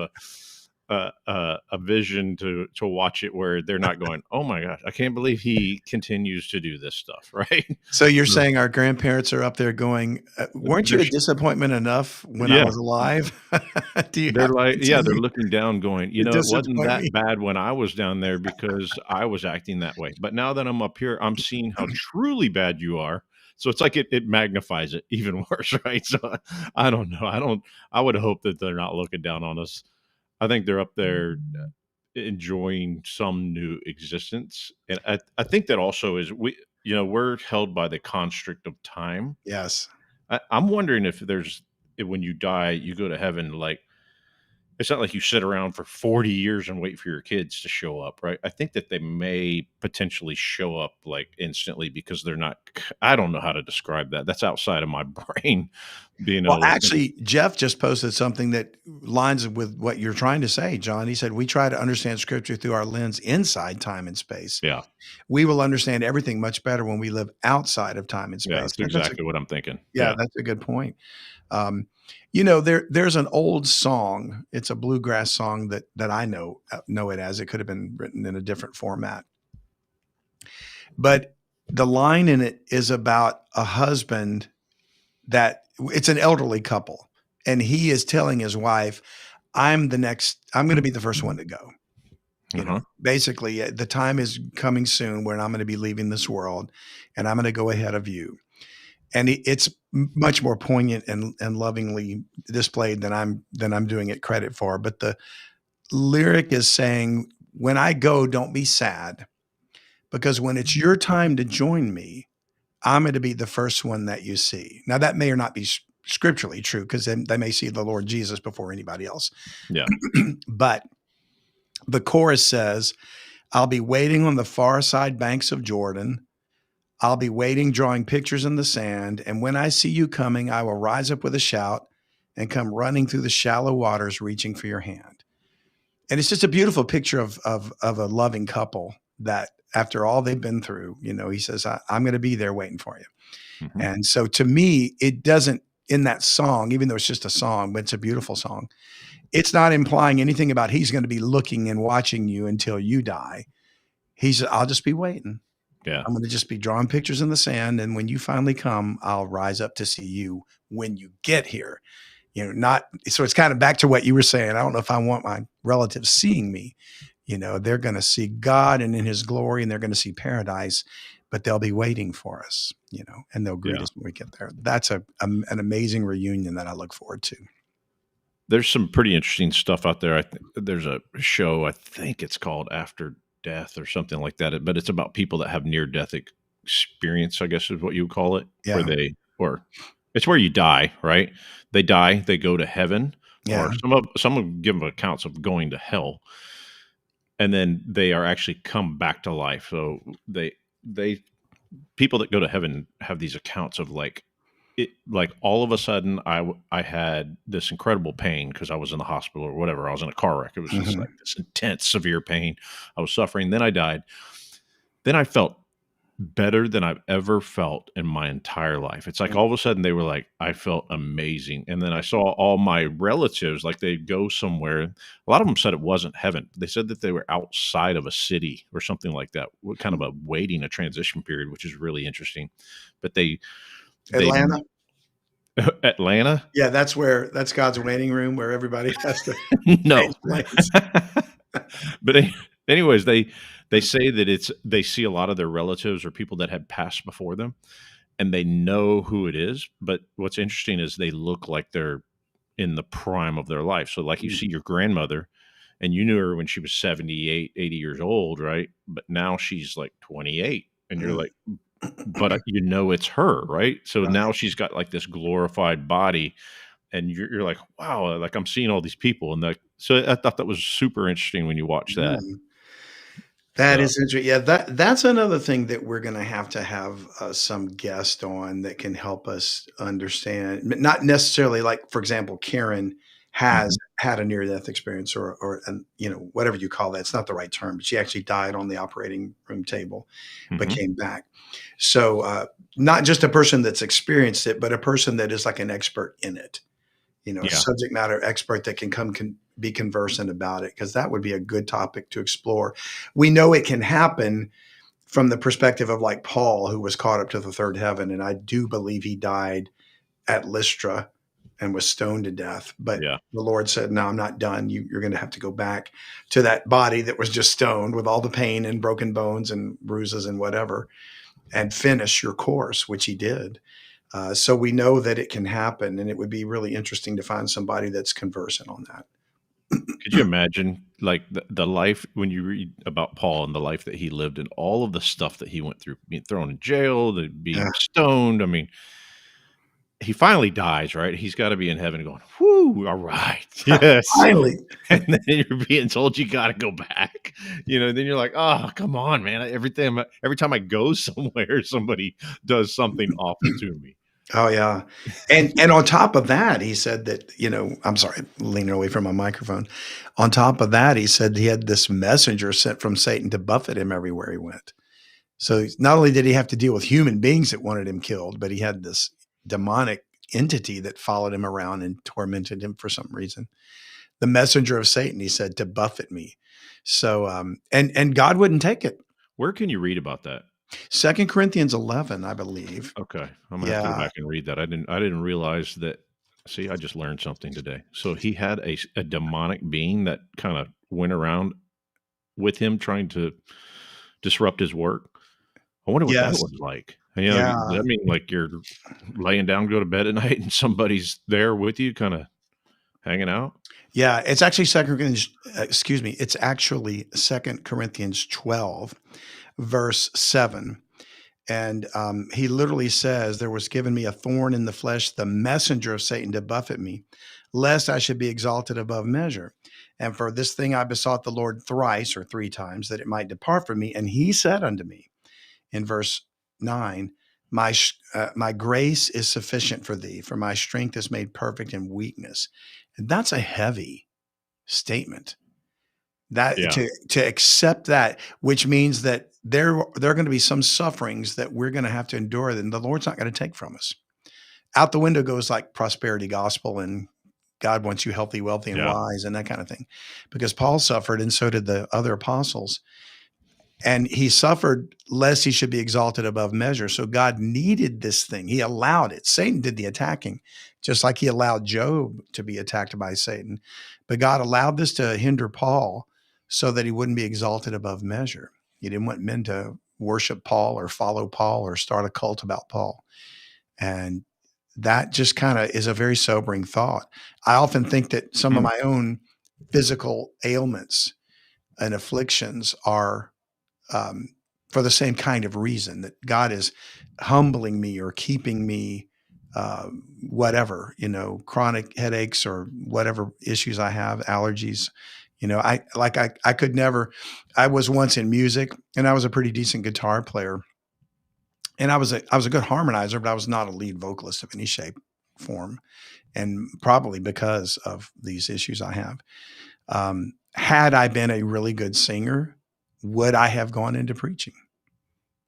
a vision to watch it where they're not going, "Oh my gosh, I can't believe he continues to do this stuff." Right? So you're So, saying our grandparents are up there going, weren't you a there's disappointment enough when I yeah, was alive? Do you they're have to like, yeah, they're continue looking down, going, to it wasn't disappoint that me? bad when I was down there because I was acting that way, but now that I'm up here, I'm seeing how truly bad you are. So it's like it magnifies it even worse, right? So I don't know. I would hope that they're not looking down on us. I think they're up there enjoying some new existence. And I think that also is we're held by the constrict of time. Yes. I'm wondering if when you die, you go to heaven, like, it's not like you sit around for 40 years and wait for your kids to show up, right? I think that they may potentially show up like instantly because they're not, I don't know how to describe that. That's outside of my brain being Well, able to think. actually, Jeff just posted something that lines with what you're trying to say, John. He said, "We try to understand scripture through our lens inside time and space. Yeah. We will understand everything much better when we live outside of time and Yeah. space." That's That's a exactly what I'm thinking. yeah, Yeah. that's a good point. Um, there's an old song. It's a bluegrass song that I know it as. It could have been written in a different format, but the line in it is about a husband that it's an elderly couple, and he is telling his wife, I'm going to be the first one to go. Uh-huh. Basically, the time is coming soon when I'm going to be leaving this world, and I'm going to go ahead of you. And it's much more poignant and lovingly displayed than I'm doing it credit for. But the lyric is saying, "When I go, don't be sad, because when it's your time to join me, I'm going to be the first one that you see." Now, that may or not be scripturally true, because they may see the Lord Jesus before anybody else. Yeah. But the chorus says, "I'll be waiting on the far side banks of Jordan. I'll be waiting, drawing pictures in the sand. And when I see you coming, I will rise up with a shout and come running through the shallow waters, reaching for your hand." And it's just a beautiful picture of a loving couple that, after all they've been through, he says, I'm going to be there waiting for you. Hmm. And so to me, it doesn't, in that song, even though it's just a song, but it's a beautiful song, it's not implying anything about he's going to be looking and watching you until you die. I'll just be waiting. Yeah. I'm going to just be drawing pictures in the sand. And when you finally come, I'll rise up to see you when you get here. Not, so it's kind of back to what you were saying. I don't know if I want my relatives seeing me. They're going to see God and in his glory, and they're going to see paradise, but they'll be waiting for us, and they'll greet Yeah. us when we get there. That's an amazing reunion that I look forward to. There's some pretty interesting stuff out there. I think there's a show, I think it's called After Death or something like that, but it's about people that have near death experience, I guess is what you would call it, Yeah. or it's where you die, right? They die, they go to heaven, Yeah. or some of give them accounts of going to hell, and then they are actually come back to life. So they people that go to heaven have these accounts of like all of a sudden I had this incredible pain because I was in the hospital or whatever. I was in a car wreck. It was just Mhm. like this intense, severe pain. I was suffering. Then I died. Then I felt better than I've ever felt in my entire life. It's like all of a sudden they were like, I felt amazing. And then I saw all my relatives, like they'd go somewhere. A lot of them said it wasn't heaven. They said that they were outside of a city or something like that. What kind of a transition period, which is really interesting. But they Atlanta. Atlanta? Yeah. That's God's waiting room where everybody has to No. change planes. But anyways, they say that they see a lot of their relatives or people that had passed before them, and they know who it is. But what's interesting is they look like they're in the prime of their life. So like you see your grandmother, and you knew her when she was 78, 80 years old, right? But now she's like 28, and you're Mm. like, but it's her, right? So Right. now she's got like this glorified body, and you're like, wow, like I'm seeing all these people, and so I thought that was super interesting when you watch that. Yeah. That So is interesting. Yeah, that's another thing that we're going to have some guest on that can help us understand. Not necessarily like, for example, Karen has mhm, had a near death experience, or whatever you call that. It's not the right term, but she actually died on the operating room table, but mhm, came back. So not just a person that's experienced it, but a person that is like an expert in it. A yeah, subject matter expert that can be conversant about it, because that would be a good topic to explore. We know it can happen from the perspective of like Paul, who was caught up to the third heaven. And I do believe he died at Lystra and was stoned to death. But yeah, the Lord said, no, I'm not done. You're going to have to go back to that body that was just stoned with all the pain and broken bones and bruises and whatever. and finish your course, which he did. So we know that it can happen, and it would be really interesting to find somebody that's conversant on that. Could you imagine, like, the life when you read about Paul and the life that he lived and all of the stuff that he went through, being thrown in jail, the Yeah, being stoned, I mean, he finally dies, right? He's gotta be in heaven going, "Whoo, alright, yes." finally. And then you're being told you gotta go back, then you're like, "Oh, come on, man, every time I go somewhere, somebody does something awful to me." Oh yeah, and on top of that, he said that I'm sorry, leaning away from my microphone. On top of that, he said he had this messenger sent from Satan to buffet him everywhere he went. So not only did he have to deal with human beings that wanted him killed, but he had this demonic entity that followed him around and tormented him for some reason. The messenger of Satan, he said, to buffet me. So and God wouldn't take it. Where can you read about that? 2 Corinthians 11, I believe. Okay, I'm gonna have to go Yeah. back and read that. I didn't realize that. See, I just learned something today. So he had a demonic being that kinda went around with him trying to disrupt his work. I wonder what that Yes. was like. Does Yeah. that mean, like, you're laying down, go to bed at night, and somebody's there with you kinda hanging out? Yeah. It's actually Second Corinthians, excuse me, it's actually 2 Corinthians 12, verse 7. And he literally says, there was given me a thorn in the flesh, the messenger of Satan to buffet me, lest I should be exalted above measure. And for this thing I besought the Lord thrice or three times that it might depart from me. And he said unto me in verse 9, my grace is sufficient for thee, for my strength is made perfect in weakness. And that's a heavy statement. That Yeah. to accept that, which means that there are going to be some sufferings that we're going to have to endure, and the Lord's not going to take from us. Out the window goes like prosperity gospel and God wants you healthy, wealthy, and Yeah. wise, and that kind of thing. Because Paul suffered, and so did the other apostles. And he suffered lest he should be exalted above measure. So God needed this thing. He allowed it. Satan did the attacking, just like he allowed Job to be attacked by Satan. But God allowed this to hinder Paul so that he wouldn't be exalted above measure. He didn't want men to worship Paul or follow Paul or start a cult about Paul. And that just kind of is a very sobering thought. I often think that some of Mm. my own physical ailments and afflictions are for the same kind of reason, that God is humbling me or keeping me, whatever, chronic headaches or whatever issues I have, allergies. I could never. I was once in music, and I was a pretty decent guitar player, and I was a good harmonizer, but I was not a lead vocalist of any shape, form, and probably because of these issues I have. Had I been a really good singer, would I have gone into preaching?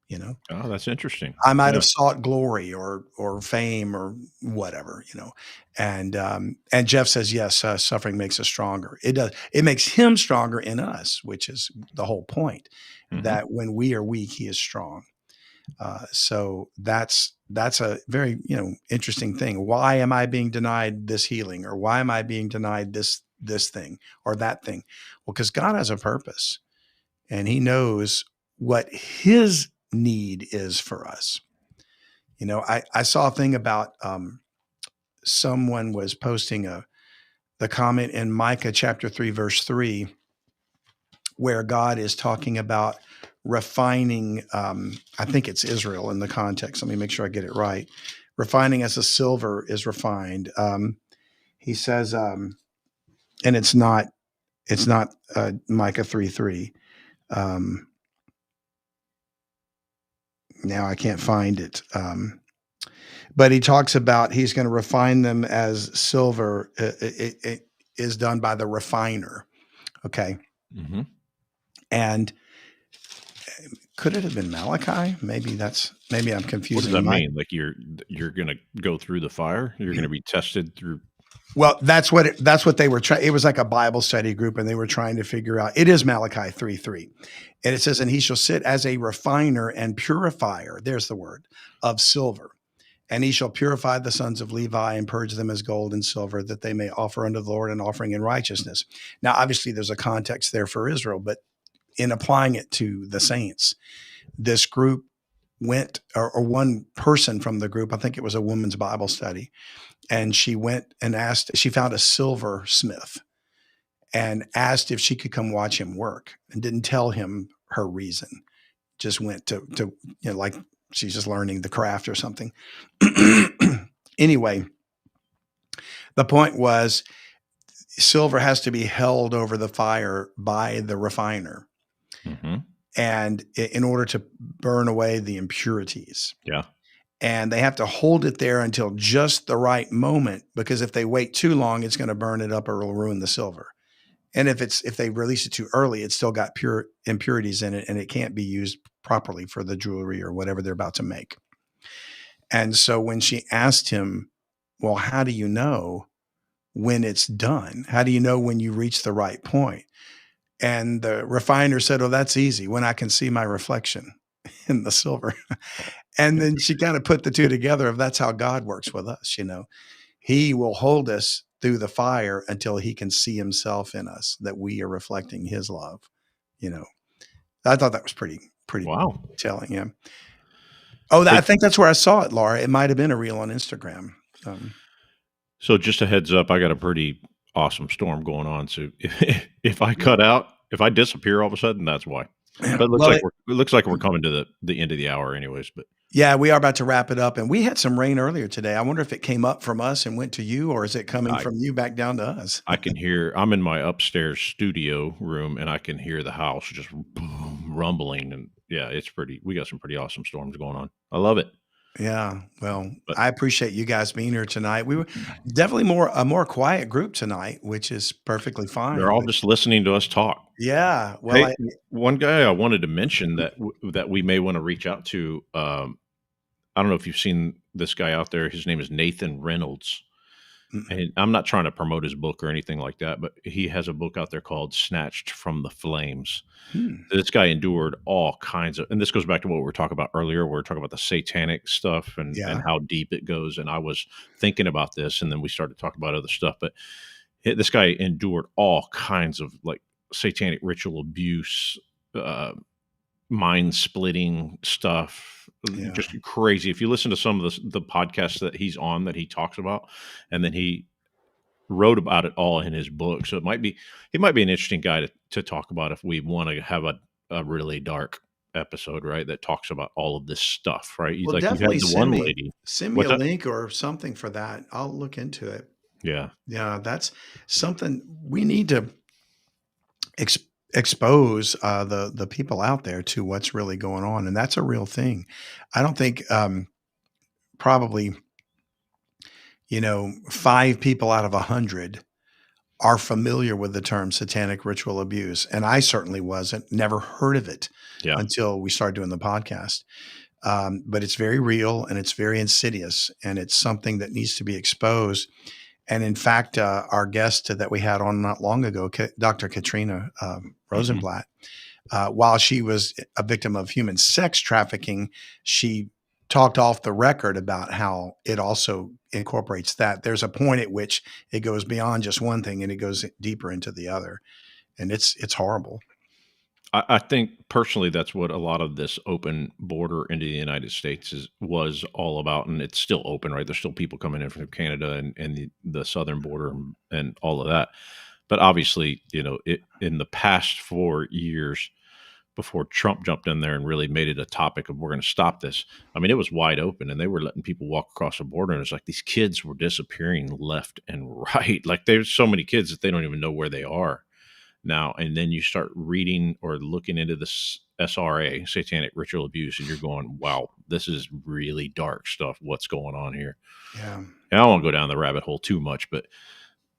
You know, Oh, that's interesting. I might Yeah. have sought glory or fame or whatever, and Jeff says, yes, suffering makes us stronger. It does. It makes him stronger in us, which is the whole point, Mhm. that when we are weak, he is strong. So that's a very, interesting thing. Why am I being denied this healing, or why am I being denied this thing or that thing? Well, because God has a purpose, and he knows what his need is for us. I saw a thing about someone was posting the comment in Micah chapter 3, verse 3, where God is talking about refining. I think it's Israel in the context. Let me make sure I get it right. Refining as the silver is refined. He says, and it's not Micah 3:3. Now I can't find it. But he talks about he's going to refine them as silver it is done by the refiner. Okay. Mhm. And could it have been Malachi? Maybe I'm What does confusing that Mike. mean? Like, you're gonna go through the fire? You're gonna be tested through. Well, that's what they were trying. It was like a Bible study group, and they were trying to figure out. It is Malachi 3:3, and it says, "And he shall sit as a refiner and purifier." There's the word of silver. And he shall purify the sons of Levi and purge them as gold and silver, that they may offer unto the Lord an offering in righteousness. Now, obviously, there's a context there for Israel, but in applying it to the saints, this group went, or one person from the group, I think it was a women's Bible study, and she went and asked, she found a silversmith and asked if she could come watch him work, and didn't tell him her reason. Just went to like she's just learning the craft or something. Anyway, the point was silver has to be held over the fire by the refiner, Mhm. and in order to burn away the impurities. Yeah. And they have to hold it there until just the right moment, because if they wait too long, it's going to burn it up or it'll ruin the silver. And if they release it too early, it's still got pure impurities in it, and it can't be used properly for the jewelry or whatever they're about to make. And so when she asked him, "Well, how do you know when it's done? How do you know when you reach the right point?" And the refiner said, "Oh, that's easy. When I can see my reflection in the silver." And then she kind of put the two together of that's how God works with us, you know. He will hold us through the fire until he can see himself in us, that we are reflecting his love, you know. I thought that was pretty Wow. telling, yeah. Oh, Hey, I think that's where I saw it, Laura. It might have been a reel on Instagram. so just a heads up, I got a pretty awesome storm going on. So if I cut out, if I disappear all of a sudden, that's why. But Well, it looks like we're coming to the end of the hour, anyways. But yeah, we are about to wrap it up, and we had some rain earlier today. I wonder if it came up from us and went to you, or is it coming I from you back down to us? I can hear. I'm in my upstairs studio room, and I can hear the house just boom, rumbling, and yeah, it's pretty. We got some pretty awesome storms going on. I love it. Yeah, well, But I appreciate you guys being here tonight. We were definitely a more quiet group tonight, which is perfectly they're fine, all but just listening to us talk. yeah, well, Hey, I one guy I wanted to mention that we may want to reach out to. I don't know if you've seen this guy out there. His name is Nathan Reynolds. mm, And I'm not trying to promote his book or anything like that, but he has a book out there called Snatched from the Flames. hmm, This guy endured all kinds of, and this goes back to what we were talking about earlier. We were talking about the satanic stuff and yeah, how deep it goes. And I was thinking about this, and then we started talking about other stuff. But this guy endured all kinds of like satanic ritual abuse, uh, mind splitting stuff, yeah. just crazy. If you listen to some of the podcasts that he's on that he talks about, and then he wrote about it all in his book. So he might be an interesting guy to talk about if we want to have a really dark episode, right? That talks about all of this stuff, right? Well, Like you had definitely the one lady. send me What's a that? link or something for that. I'll look into it. Yeah. Yeah, that's something we need to ex expose, the people out there to what's really going on, and that's a real thing. I don't think, probably, 5 people out of 100 are familiar with the term satanic ritual abuse, and I certainly wasn't, never heard of it Yeah. until we started doing the podcast. But it's very real and it's very insidious, and it's something that needs to be exposed. And in fact, our guest that we had on not long ago, Dr. Katrina Hmm. Rosenblatt, while she was a victim of human sex trafficking, she talked off the record about how it also incorporates that. There's a point at which it goes beyond just one thing and it goes deeper into the other, and it's horrible. I think personally that's what a lot of this open border into the United States was all about, and it's still open, right? There's still people coming in from Canada and the southern border and all of that. But obviously, in the past 4 years before Trump jumped in there and really made it a topic of we're going to stop this. I mean, it was wide open, and they were letting people walk across the border, and it's like these kids were disappearing left and right. Like there's so many kids that they don't even know where they are now. And then you start reading or looking into this SRA, satanic ritual abuse, and you're going, wow, this is really dark stuff. What's going on here? Yeah. And I don't want to go down the rabbit hole too much, but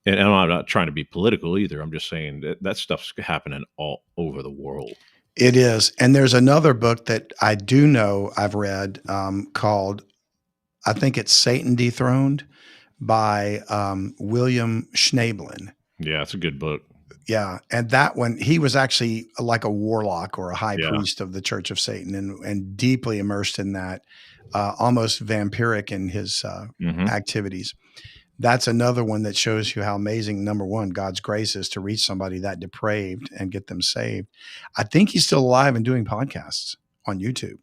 and I'm not trying to be political either. I'm just saying that stuff's happening all over the world. It is. And there's another book that I do know I've read, called, I think it's Satan Dethroned, by William Schnablin. Yeah, it's a good book. Yeah, and that one, he was actually like a warlock or a high Yeah. priest of the Church of Satan, and deeply immersed in that, almost vampiric in his Hmm. activities. That's another one that shows you how amazing, number one, God's grace is to reach somebody that depraved and get them saved. I think he's still alive and doing podcasts on YouTube,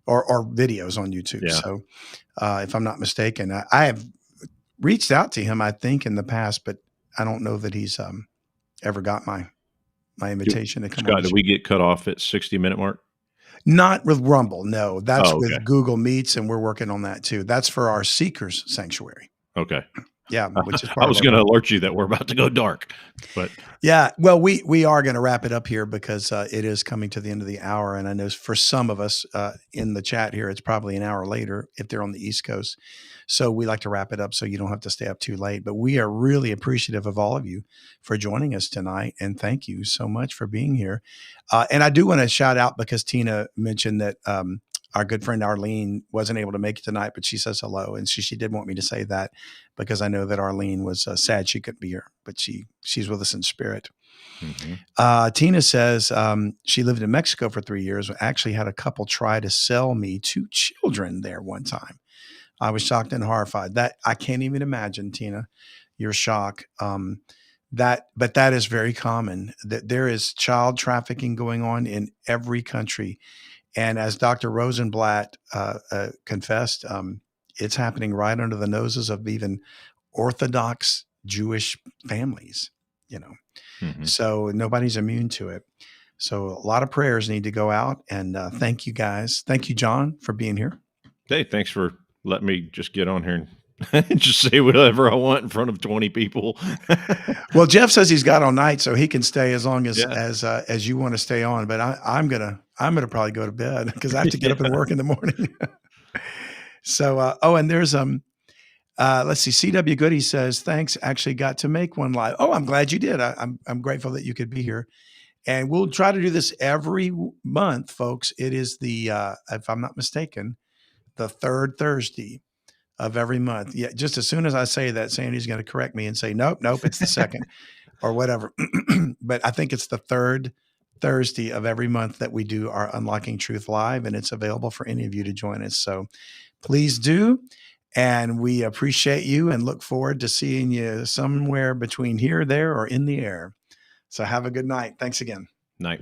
or videos on YouTube. Yeah. So if I'm not mistaken, I have reached out to him, I think, in the past, but I don't know that he's ever got my Do invitation to come on Scott, the did show. we get cut off at 60-minute mark? Not with Rumble, no. That's Oh, okay. with Google Meets, and we're working on that too. That's for our Seekers Sanctuary. Okay. Yeah, which is I part of was our gonna Rumble. alert you that we're about to go dark, but Yeah, well, we are going to wrap it up here because it is coming to the end of the hour, and I know for some of us in the chat here, it's probably an hour later if they're on the East Coast. So we like to wrap it up so you don't have to stay up too late. But we are really appreciative of all of you for joining us tonight, and thank you so much for being here. And I do want to shout out because Tina mentioned that our good friend Arlene wasn't able to make it tonight, but she says hello, and she did want me to say that because I know that Arlene was sad she couldn't be here, but she's with us in spirit. Mhm. Tina says she lived in Mexico for 3 years. Actually, had a couple try to sell me 2 children there one time. I was shocked and horrified. That I can't even imagine, Tina, your shock. But that is very common. That there is child trafficking going on in every country. And as Dr. Rosenblatt confessed, it's happening right under the noses of even Orthodox Jewish families, you know. Mhm. So nobody's immune to it. So a lot of prayers need to go out. And thank you guys. Thank you, John, for being here. Hey, thanks for letting me just get on here and just say whatever I want in front of 20 people. Well, Jeff says he's got all night, so he can stay as long Yeah. as you want to stay on. But I'm gonna probably go to bed because I have to get up and work in the morning. So and there's let's see, CW Goody says thanks. Actually, got to make one live. Oh, I'm glad you did. I'm grateful that you could be here, and we'll try to do this every month, folks. It is the if I'm not mistaken, the third Thursday of every month. Yeah, just as soon as I say that, Sandy's going to correct me and say, nope, it's the second or whatever. But I think it's the third Thursday of every month that we do our Unlocking Truth Live, and it's available for any of you to join us. So please do. And we appreciate you and look forward to seeing you somewhere between here, there, or in the air. So have a good night. Thanks again. Night.